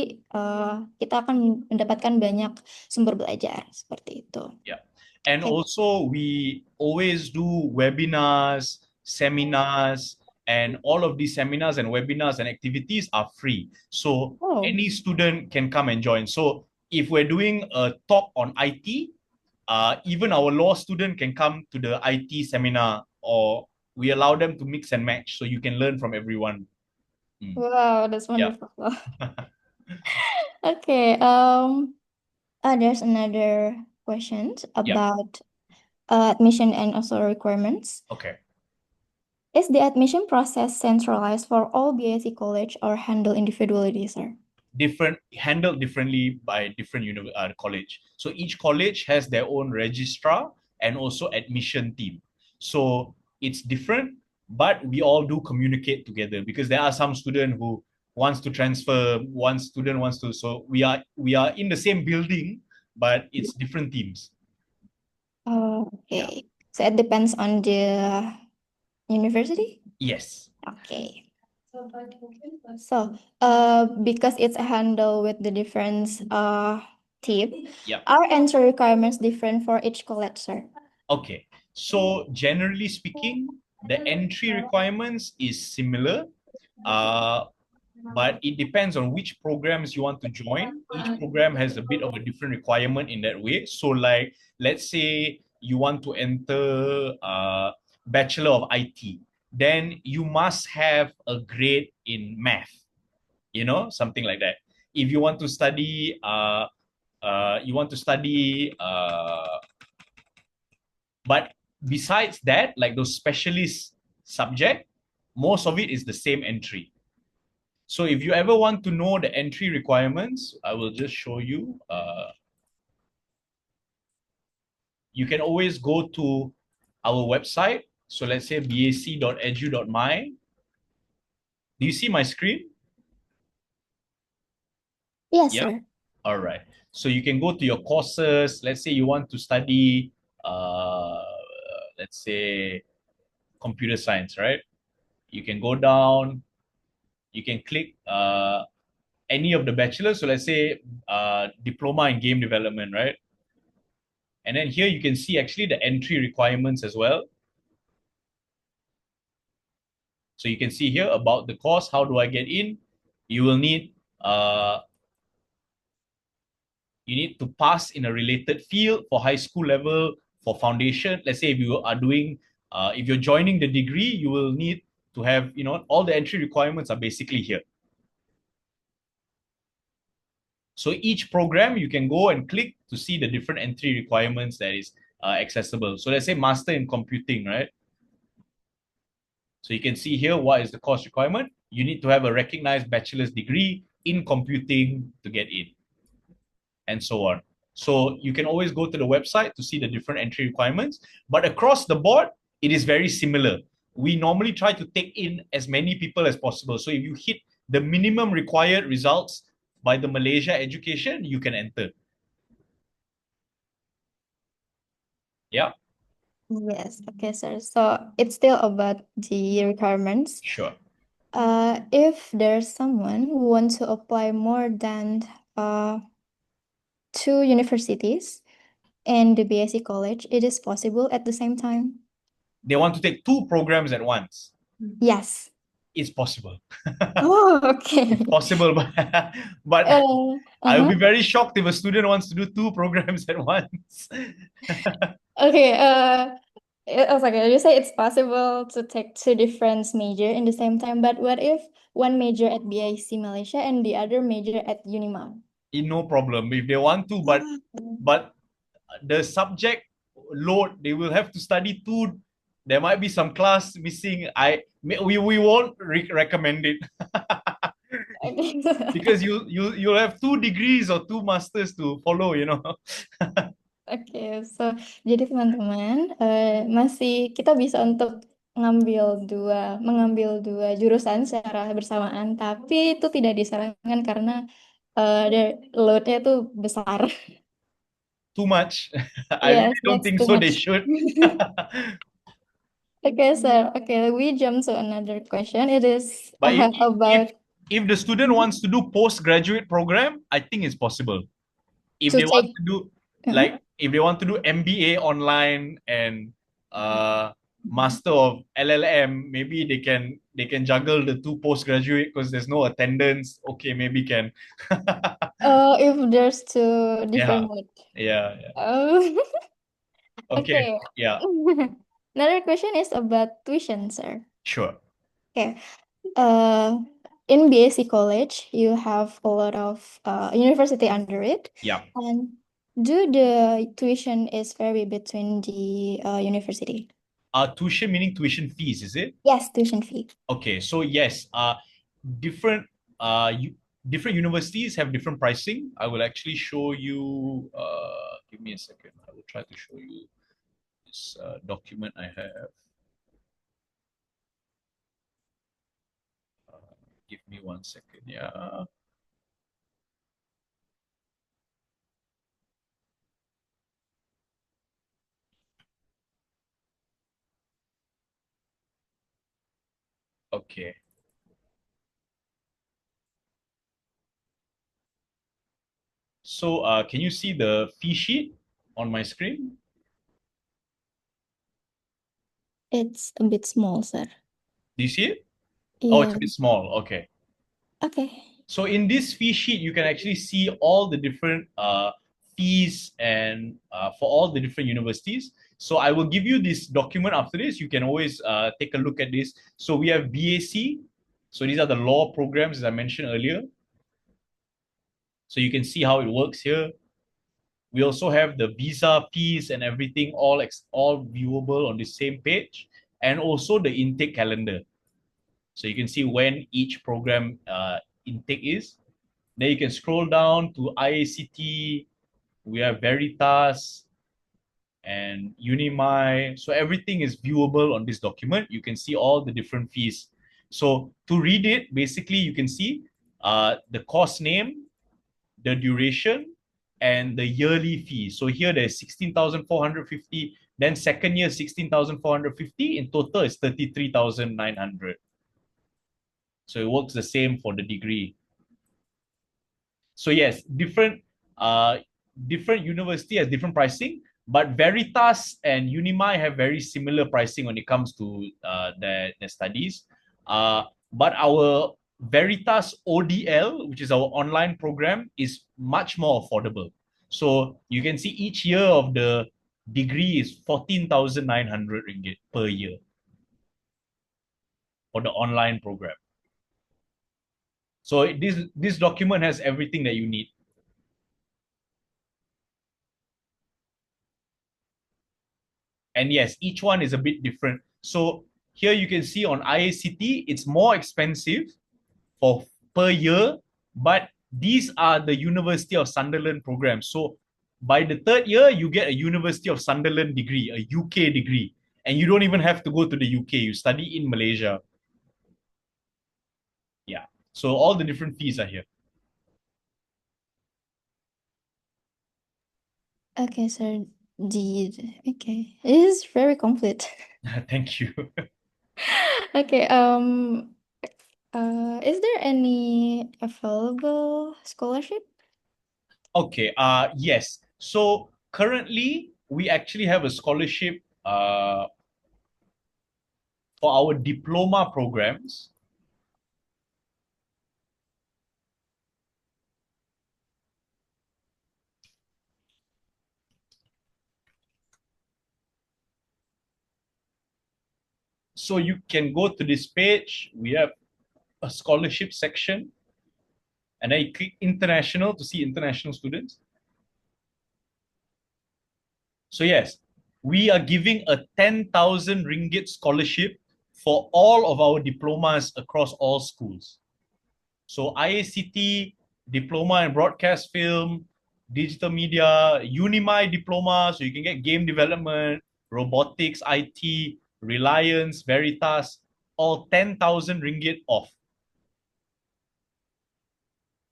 kita akan mendapatkan banyak sumber belajar seperti itu. Yeah. And Oke. also, we always do webinars, seminars, and all of these seminars and webinars and activities are free. So Oh. any student can come and join. So if we're doing a talk on IT, even our law student can come to the IT seminar, or we allow them to mix and match so you can learn from everyone. Wow, that's Yeah. wonderful. Okay, there's another question Yeah. about admission and also requirements. Okay. Is the admission process centralized for all BAC college or handled individually, sir? Handled differently by different college. So each college has their own registrar and also admission team. So it's different, but we all do communicate together because there are some student who wants to transfer, one student wants to. So we are in the same building, but it's different teams. Oh, Yeah. okay. So it depends on the university? Yes. Okay. So, because it's handled with the different team, Yeah. are entry requirements different for each college, sir? Okay. So generally speaking, the entry requirements is similar. But it depends on which programs you want to join. Each program has a bit of a different requirement in that way. So, like, let's say you want to enter Bachelor of IT, then you must have a grade in math, something like that. If you want to study, but besides that, like those specialist subject, most of it is the same entry. So if you ever want to know the entry requirements, I will just show you. You can always go to our website. So let's say bac.edu.my. Do you see my screen? Yes, Yeah. sir. All right. So you can go to your courses. Let's say you want to study, let's say, computer science, right? You can go down. You can click any of the bachelors. So let's say diploma in game development, right? And then here you can see actually the entry requirements as well. So you can see here about the course, how do I get in? You will need to pass in a related field for high school level, for foundation. Let's say if you are doing, if you're joining the degree, you will need to have, all the entry requirements are basically here. So each program you can go and click to see the different entry requirements that is accessible. So let's say master in computing, right? So you can see here what is the course requirement. You need to have a recognized bachelor's degree in computing to get in, and so on. So you can always go to the website to see the different entry requirements. But across the board, it is very similar. We normally try to take in as many people as possible. So if you hit the minimum required results by the Malaysia education, you can enter. Yeah. Yes, okay, sir. So it's still about the requirements. Sure. If there's someone who wants to apply more than two universities and the BSc college, it is possible at the same time? They want to take two programs at once. Yes. It's possible. Oh, okay. It's possible, but I'll be Uh-huh. very shocked if a student wants to do two programs at once. Okay, I was like, you say it's possible to take two different major in the same time, but what if one major at BAC Malaysia and the other major at Unimam? No problem if they want to, but the subject load, they will have to study two. There might be some class missing. We won't recommend it because you'll have 2 degrees or 2 masters to follow, you know. Oke, so jadi teman-teman masih kita bisa untuk mengambil dua jurusan secara bersamaan, tapi itu tidak disarankan karena loadnya itu besar. Too much. I Yes, really don't that's think too so. They much. should. Okay, so we jump to another question. It is But if about if the student wants to do postgraduate program, I think it's possible. If to they want take. to do Uh-huh. like if they want to do MBA online and master of LLM, maybe they can juggle the two postgraduate because there's no attendance. Okay, maybe can. If there's two Yeah, different mode. yeah. Oh, Okay, okay. yeah, Another question is about tuition, sir. sure. Okay. Uh, in BAC College, you have a lot of university under it, Yeah. and do the tuition is vary between the university? Tuition meaning tuition fees, is it? Yes, tuition fee. Okay, so yes, different different universities have different pricing. I will actually show you. Give me a second. I will try to show you this document I have. Give me 1 second. Yeah. Okay. So can you see the fee sheet on my screen? It's a bit small, sir. Do you see it? Oh, it's Yeah. a bit small. Okay. Okay. So in this fee sheet, you can actually see all the different fees and for all the different universities. So I will give you this document after this. You can always take a look at this. So we have BAC. So these are the law programs as I mentioned earlier. So you can see how it works here. We also have the visa fees and everything all viewable on the same page, and also the intake calendar. So you can see when each program intake is. Then you can scroll down to IACT, we have Veritas and Unimi. So everything is viewable on this document. You can see all the different fees. So to read it, basically you can see the course name, the duration, and the yearly fee. So here there's 16,450. Then second year 16,450. In total is 33,900. So it works the same for the degree. So yes, different university has different pricing, but Veritas and Unimi have very similar pricing when it comes to their studies. But our Veritas ODL, which is our online program, is much more affordable. So you can see each year of the degree is 14,900 ringgit per year for the online program. So this document has everything that you need. And yes, each one is a bit different. So here you can see on IACT, it's more expensive for per year, but these are the University of Sunderland programs. So by the third year, you get a University of Sunderland degree, a UK degree, and you don't even have to go to the UK. You study in Malaysia. Yeah. So all the different fees are here. Okay, sir. Okay. It is very complete. Thank you. Okay, is there any available scholarship? Okay. Yes. So currently, we actually have a scholarship for our diploma programs. So you can go to this page. We have a scholarship section, and then you click international to see international students. So yes, we are giving a 10,000 ringgit scholarship for all of our diplomas across all schools. So IACT, diploma in broadcast film, digital media, Unimi diploma, so you can get game development, robotics, IT, Reliance, Veritas, all 10,000 ringgit off.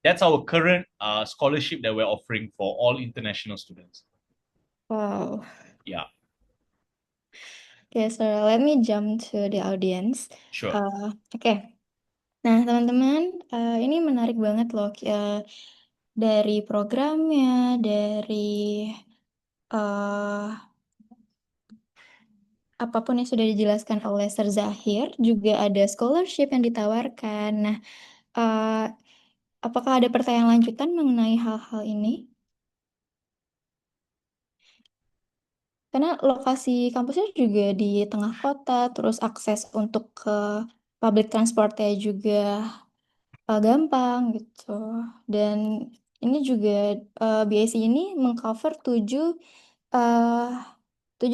That's our current scholarship that we're offering for all international students. Wow. Yeah, Okay, so let me jump to the audience. sure. Oke. Nah, teman-teman, ini menarik banget loh. Dari programnya, dari eh, apapun yang sudah dijelaskan oleh Sir Zahir, juga ada scholarship yang ditawarkan. Nah, eh, apakah ada pertanyaan lanjutan mengenai hal-hal ini? Karena lokasi kampusnya juga di tengah kota, terus akses untuk ke public transportnya juga gampang gitu. Dan ini juga BAC ini mengcover 7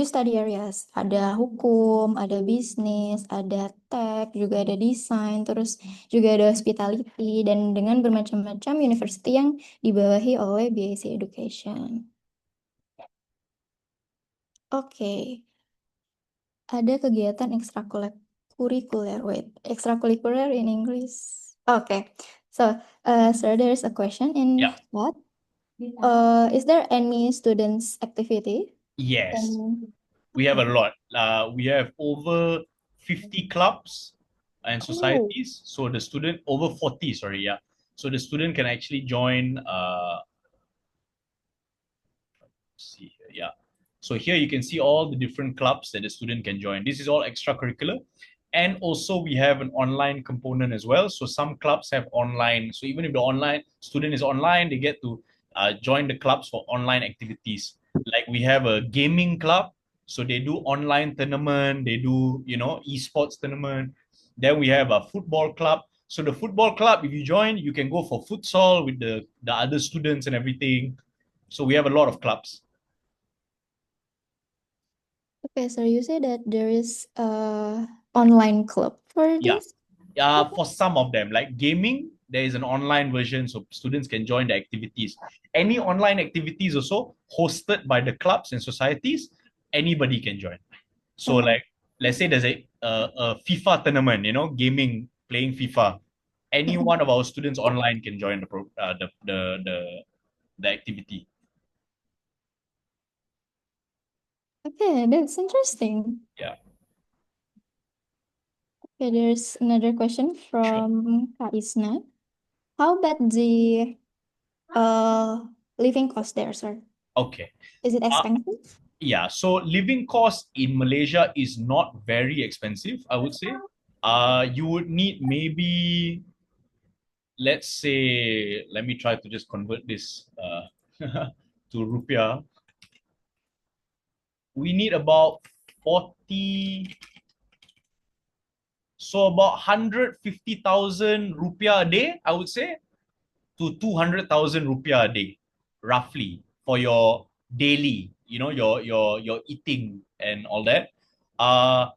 study areas. Ada hukum, ada bisnis, ada tech, juga ada desain, terus juga ada hospitality, dan dengan bermacam-macam university yang dibawahi oleh BAC Education. Oke. Ada kegiatan ekstrakurikuler. Wait, extracurricular in English. Okay. So, sir, there is a question in Yeah. chat. Is there any students' activity? Yes, Um, we have a okay. lot. We have over 50 clubs and Oh, societies. So the student over 40, sorry, yeah. So the student can actually join see here, yeah. So here you can see all the different clubs that the student can join. This is all extracurricular. And also we have an online component as well. So some clubs have online. So even if the online student is online, they get to join the clubs for online activities. Like we have a gaming club. So they do online tournament, they do, esports tournament. Then we have a football club. So the football club, if you join, you can go for futsal with the other students and everything. So we have a lot of clubs. okay. So you say that there is a online club for Yeah. this? Okay. For some of them, like gaming, there is an online version so students can join the activities. Any online activities also hosted by the clubs and societies, anybody can join. So Okay. like, let's say there's a FIFA tournament, gaming, playing FIFA. Any one of our students online can join the activity. Okay, that's interesting. Yeah, Okay, there's another question sure. from Kak Isna. How about the uh living cost there, sir? Okay. Is it expensive? Yeah, so living cost in Malaysia is not very expensive, I would say. You would need maybe, let's say, let me try to just convert this to rupiah. We need about 40, so about 150,000 rupiah a day, I would say, to 200,000 rupiah a day, roughly, for your daily, your eating and all that. A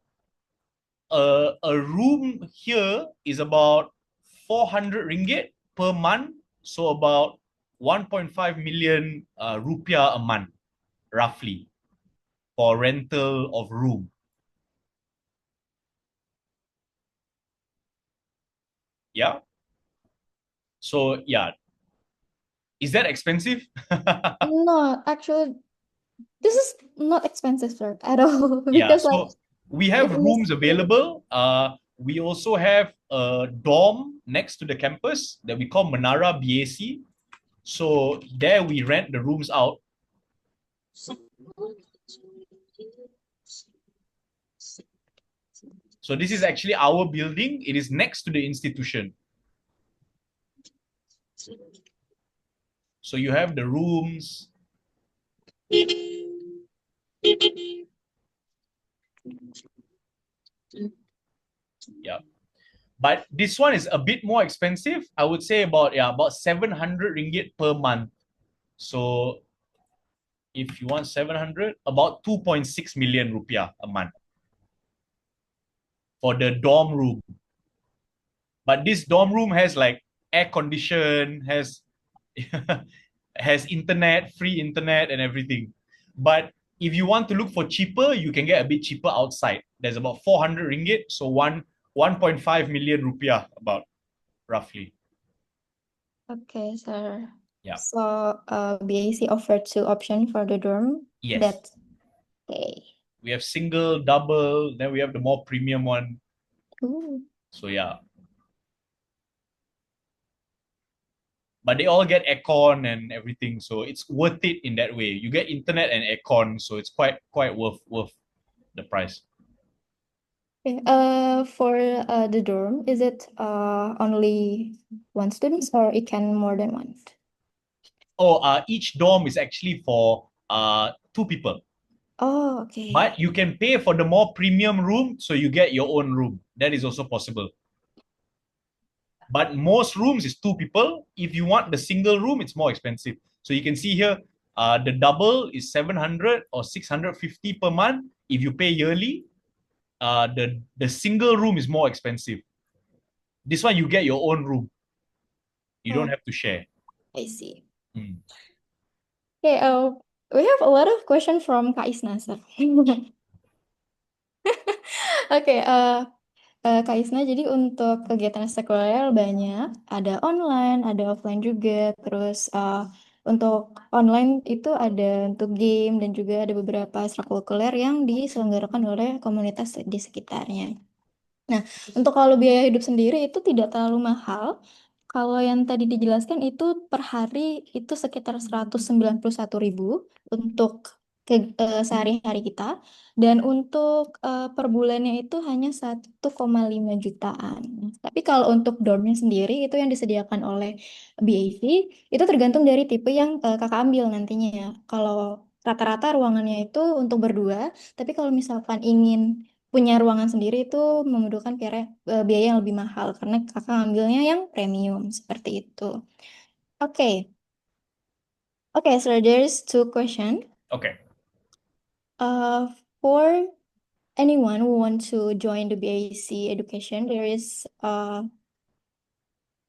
room here is about 400 ringgit per month, so about 1.5 million rupiah a month, roughly, for rental of room. Yeah. So yeah, is that expensive? No, actually, this is not expensive, sir, at all. Yeah. Because like So we have in this rooms case, available. We also have a dorm next to the campus that we call Menara BAC. So there we rent the rooms out. So this is actually our building. It is next to the institution. So you have the rooms. Yeah. But this one is a bit more expensive. I would say about 700 ringgit per month. So if you want 700, about 2.6 million rupiah a month for the dorm room. But this dorm room has like air condition, has has internet, free internet and everything. But if you want to look for cheaper, you can get a bit cheaper outside. There's about 400 ringgit, so 1.5 million rupiah about roughly. Okay, sir. Yeah. So, BAC offered two options for the dorm. Yes. That's okay. We have single, double, then we have the more premium one. Ooh. So yeah. But they all get aircon and everything, so it's worth it in that way. You get internet and aircon, so it's quite worth the price. Okay. For the dorm, is it only one student or it can more than one? Oh, each dorm is actually for two people. Oh, okay. But you can pay for the more premium room, so you get your own room. That is also possible. But most rooms is two people. If you want the single room, it's more expensive. So you can see here, the double is 700 or 650 per month. If you pay yearly, the single room is more expensive. This one, you get your own room. You don't Oh, have to share. I see. Mm. Okay, we have a lot of questions from Kak Isna, sir. Oke, Kak Isna, jadi untuk kegiatan sekuler banyak, ada online, ada offline juga. Terus untuk online itu ada untuk game dan juga ada beberapa ekstrakurikuler yang diselenggarakan oleh komunitas di sekitarnya. Nah, untuk kalau biaya hidup sendiri itu tidak terlalu mahal. Kalau yang tadi dijelaskan itu per hari itu sekitar 191.000 untuk sehari-hari kita. Dan untuk per bulannya itu hanya 1,5 jutaan. Tapi kalau untuk dormnya sendiri itu yang disediakan oleh BAC itu tergantung dari tipe yang kakak ambil nantinya. Kalau rata-rata ruangannya itu untuk berdua, tapi kalau misalkan ingin punya ruangan sendiri itu membutuhkan biaya yang lebih mahal karena kakak ambilnya yang premium seperti itu. Oke, oke, so there's two question. Okay. For anyone who want to join the BAC education, there is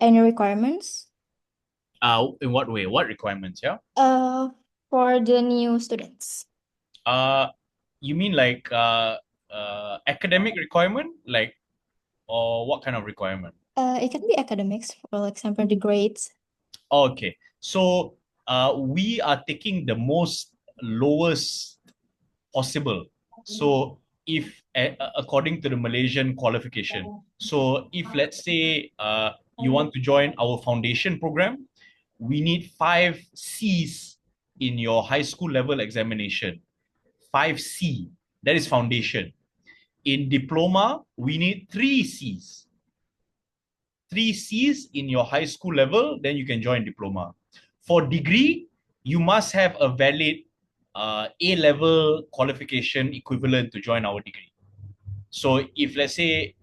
any requirements? In what way? What requirements? Yeah. For the new students. You mean like academic requirement, like, or what kind of requirement? It can be academics, for example, the grades. Okay, so we are taking the most lowest possible. So if according to the Malaysian qualification, so if let's say you want to join our foundation program, we need 5 C's in your high school level examination. 5C, that is foundation. In diploma, we need 3 C's. 3 C's in your high school level, then you can join diploma. For degree, you must have a valid A-level qualification equivalent to join our degree. So if let's say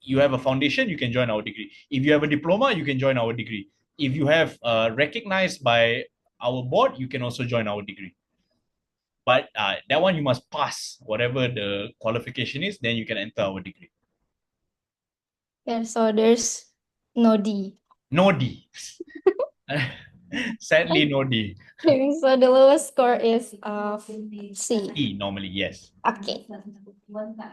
you have a foundation, you can join our degree. If you have a diploma, you can join our degree. If you have recognized by our board, you can also join our degree. But that one you must pass whatever the qualification is, then you can enter our degree. Yeah, so there's no D. No D. Sadly, no D. So the lowest score is C. E normally, yes. Okay.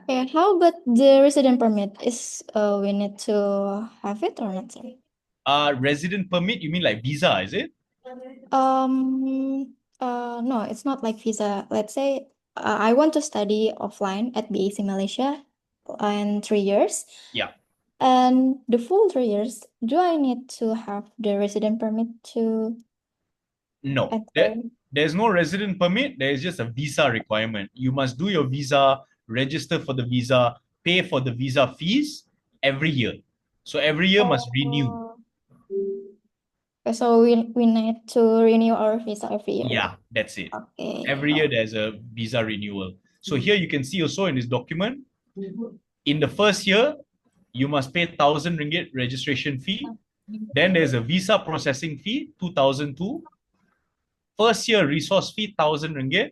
Okay, how about the resident permit? Is we need to have it or not, sir? Resident permit, you mean like visa, is it? No, it's not like visa. Let's say I want to study offline at BAC Malaysia in 3 years. Yeah. And the full 3 years, do I need to have the resident permit to No, enter? there's no resident permit. There's just a visa requirement. You must do your visa, register for the visa, pay for the visa fees every year. So every year must renew. Oh. Okay, so we need to renew our visa every year. Yeah, that's it. Okay. Every year there's a visa renewal. So here you can see also in this document, in the first year, you must pay 1,000 ringgit registration fee. Then there's a visa processing fee, 2,002. First year resource fee, 1,000 ringgit.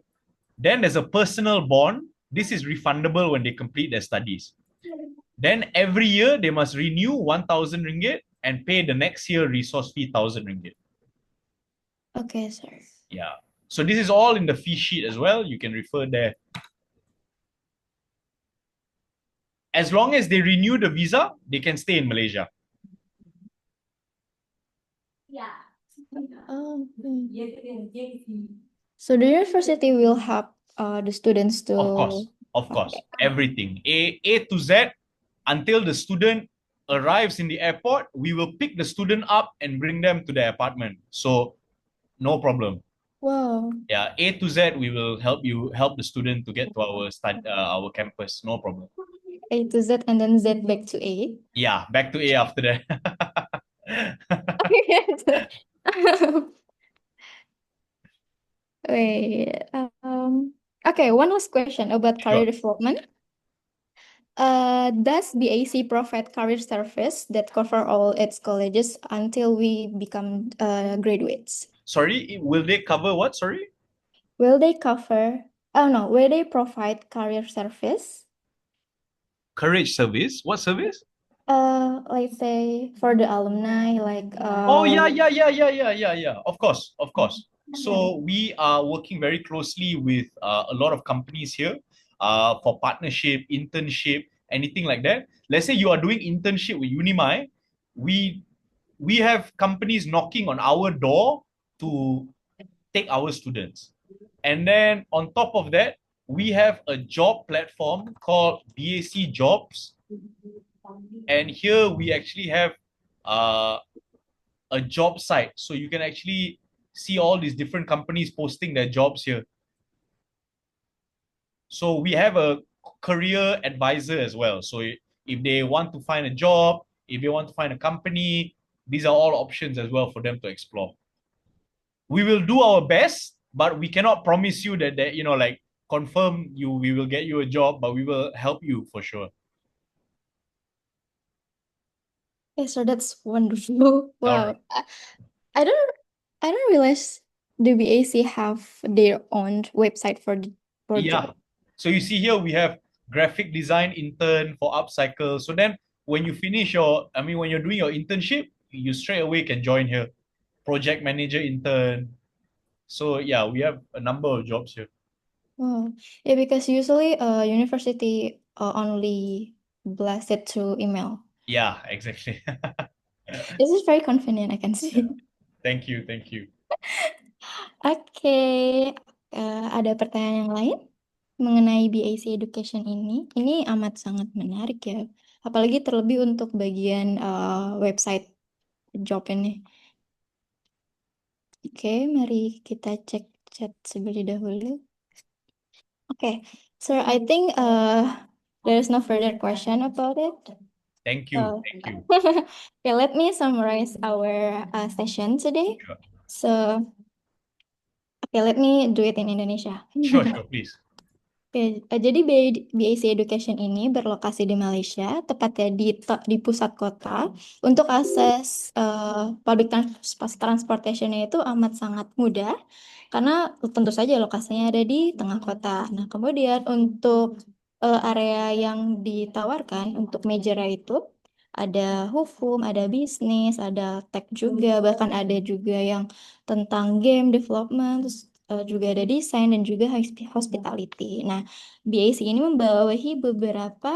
Then there's a personal bond. This is refundable when they complete their studies. Then every year they must renew 1,000 ringgit and pay the next year resource fee 1,000 ringgit. Okay, sir. Yeah. So this is all in the fee sheet as well. You can refer there. As long as they renew the visa, they can stay in Malaysia. Um, so the university will help the students to. Of course, everything. A to Z, until the student arrives in the airport, we will pick the student up and bring them to their apartment. So no problem. Wow. Yeah, A to Z, we will help the student to get to our campus. No problem. A to Z and then Z back to A. Yeah, back to A after that. Wait, okay, one last question about career Sure. development. Does BAC provide career service that cover all its colleges until we become graduates? Sorry, will they cover what? Sorry? Will they cover? Oh no, will they provide career service? Courage service? What service? Let's say for the alumni, like Oh, yeah. Of course, of course. So we are working very closely with a lot of companies here for partnership, internship, anything like that. Let's say you are doing internship with Unimai, we we have companies knocking on our door to take our students. And then on top of that, we have a job platform called BAC Jobs. And here we actually have uh, a job site. So you can actually see all these different companies posting their jobs here. So we have a career advisor as well. So if they want to find a job, if they want to find a company, these are all options as well for them to explore. We will do our best, but we cannot promise you that like confirm we will get you a job, but we will help you for sure. Okay, so that's wonderful. All Wow. right. I don't realize the BAC have their own website for Yeah. job. So you see here we have graphic design intern for upcycle. So then when you finish when you're doing your internship, you straight away can join here. Project manager intern. So yeah, we have a number of jobs here. Wow. Yeah, because usually university only blast it through email. Yeah, exactly. This is very convenient, I can see. Thank you, thank you. Oke, ada pertanyaan yang lain mengenai BAC Education ini? Ini amat sangat menarik ya, apalagi terlebih untuk bagian website job ini. Oke, mari kita cek chat terlebih dahulu. Okay, sir, I think there is no further question about it. Thank you, thank you. Okay, let me summarize our session today. Sure. So, okay, let me do it in Indonesia. Sure, please. Oke, jadi BAC Education ini berlokasi di Malaysia, tepatnya di pusat kota. Untuk akses public transportation-nya itu amat sangat mudah, karena tentu saja lokasinya ada di tengah kota. Nah, kemudian untuk area yang ditawarkan untuk majornya itu ada hukum, ada bisnis, ada tech juga, bahkan ada juga yang tentang game development, terus juga ada desain dan juga hospitality. Nah, BAC ini membawahi beberapa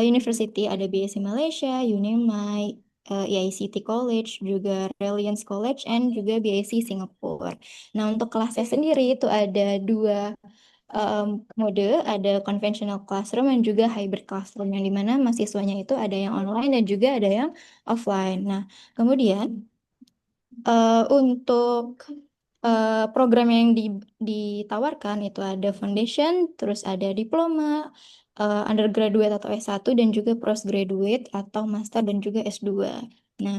university, ada BAC Malaysia, Unimai, EICT College, juga Reliance College, and juga BAC Singapore. Nah, untuk kelasnya sendiri itu ada dua mode, ada conventional classroom dan juga hybrid classroom, yang dimana mahasiswanya itu ada yang online dan juga ada yang offline. Nah, kemudian untuk program yang ditawarkan itu ada foundation, terus ada diploma, undergraduate atau S1, dan juga postgraduate atau master dan juga S2. Nah,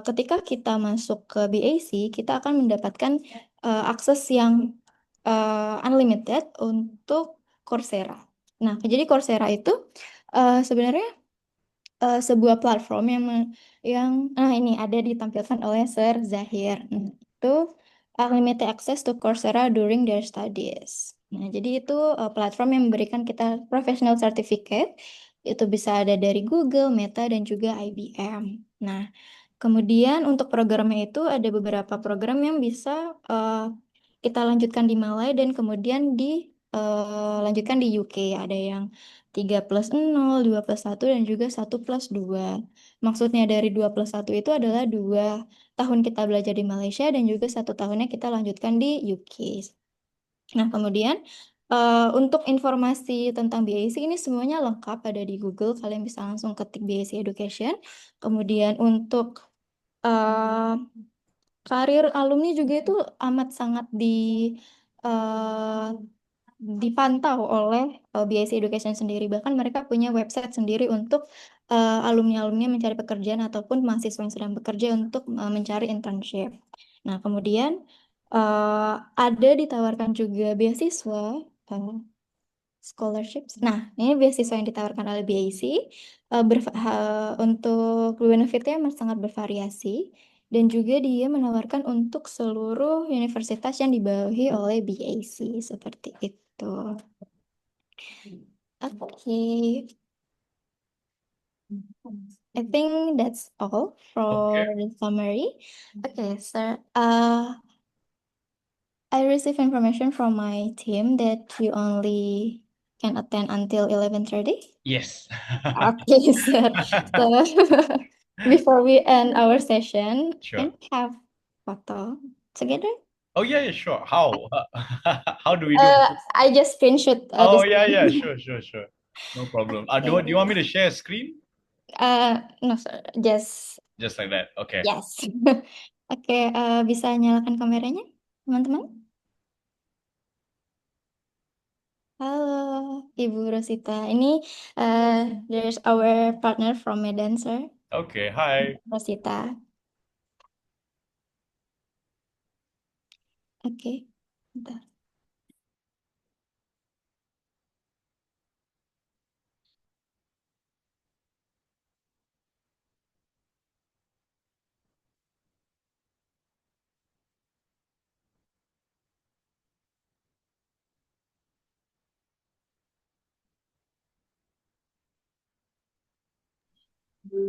ketika kita masuk ke BAC, kita akan mendapatkan akses yang unlimited untuk Coursera. Nah, jadi Coursera itu sebenarnya sebuah platform nah ini ada ditampilkan oleh Sir Zahir. Nah, itu unlimited access to Coursera during their studies. Nah, jadi itu platform yang memberikan kita professional certificate. Itu bisa ada dari Google, Meta, dan juga IBM. Nah, kemudian untuk programnya itu ada beberapa program yang bisa kita lanjutkan di Malai dan kemudian lanjutkan di UK. Ada yang 3+0, 2+1, dan juga 1+2. Maksudnya dari 2+1 itu adalah 2 tahun kita belajar di Malaysia dan juga 1 tahunnya kita lanjutkan di UK. Nah, kemudian untuk informasi tentang BAC ini semuanya lengkap ada di Google. Kalian bisa langsung ketik BAC Education. Kemudian untuk eh, karir alumni juga itu amat sangat eh, dipantau oleh BAC Education sendiri. Bahkan mereka punya website sendiri untuk alumni-alumni mencari pekerjaan ataupun mahasiswa yang sedang bekerja untuk mencari internship. Nah, kemudian ada ditawarkan juga beasiswa eh, scholarships. Nah, ini beasiswa yang ditawarkan oleh BAC untuk benefitnya sangat bervariasi dan juga dia menawarkan untuk seluruh universitas yang dibawahi oleh BAC seperti itu. Oke, I think that's all for Okay. the summary. Okay, sir. I received information from my team that you only can attend until 11:30. Yes. Okay, sir. So before we end our session, Sure. can we have photo together? Oh yeah, sure. How? How do we do? I just screenshot Oh this yeah, yeah, screen. sure. No problem. Do you want me Okay. to share a screen? No, sir. Just Just like that. Okay. yes. Oke, bisa nyalakan kameranya, teman-teman? Halo, Ibu Rosita. Ini there's our partner from Medan, sir. Okay. Hi. Rosita. Oke. Bentar.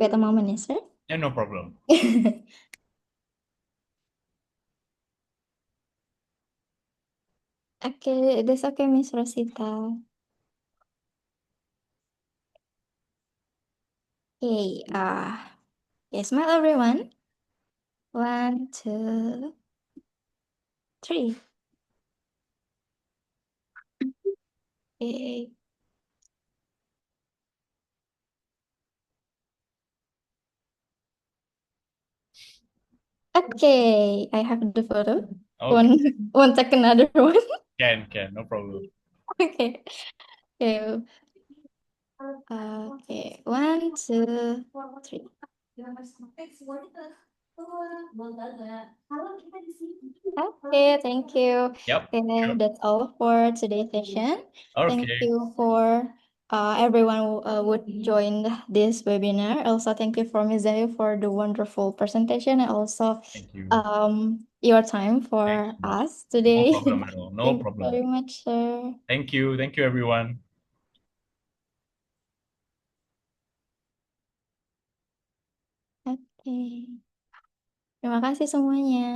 Wait a moment, ya, sir. Yeah, no problem. Oke, that's okay, Miss Rosita. Okay, okay, smile everyone. 1, 2, 3. Okay. Okay, I have the photo. Okay. One take another one. No problem. Okay. Okay. Okay. 1, 2, 3. Okay, thank you. Yep. Okay, Sure. that's all for today's session. Thank Okay. you for everyone who would join this webinar. Also, thank you for Ms. Zayu for the wonderful presentation and also Thank you. your time Thanks for so much. us No today. problem at all. No Thank you problem. very much, sir. Thank you. Thank you, everyone. Oke. Terima kasih semuanya.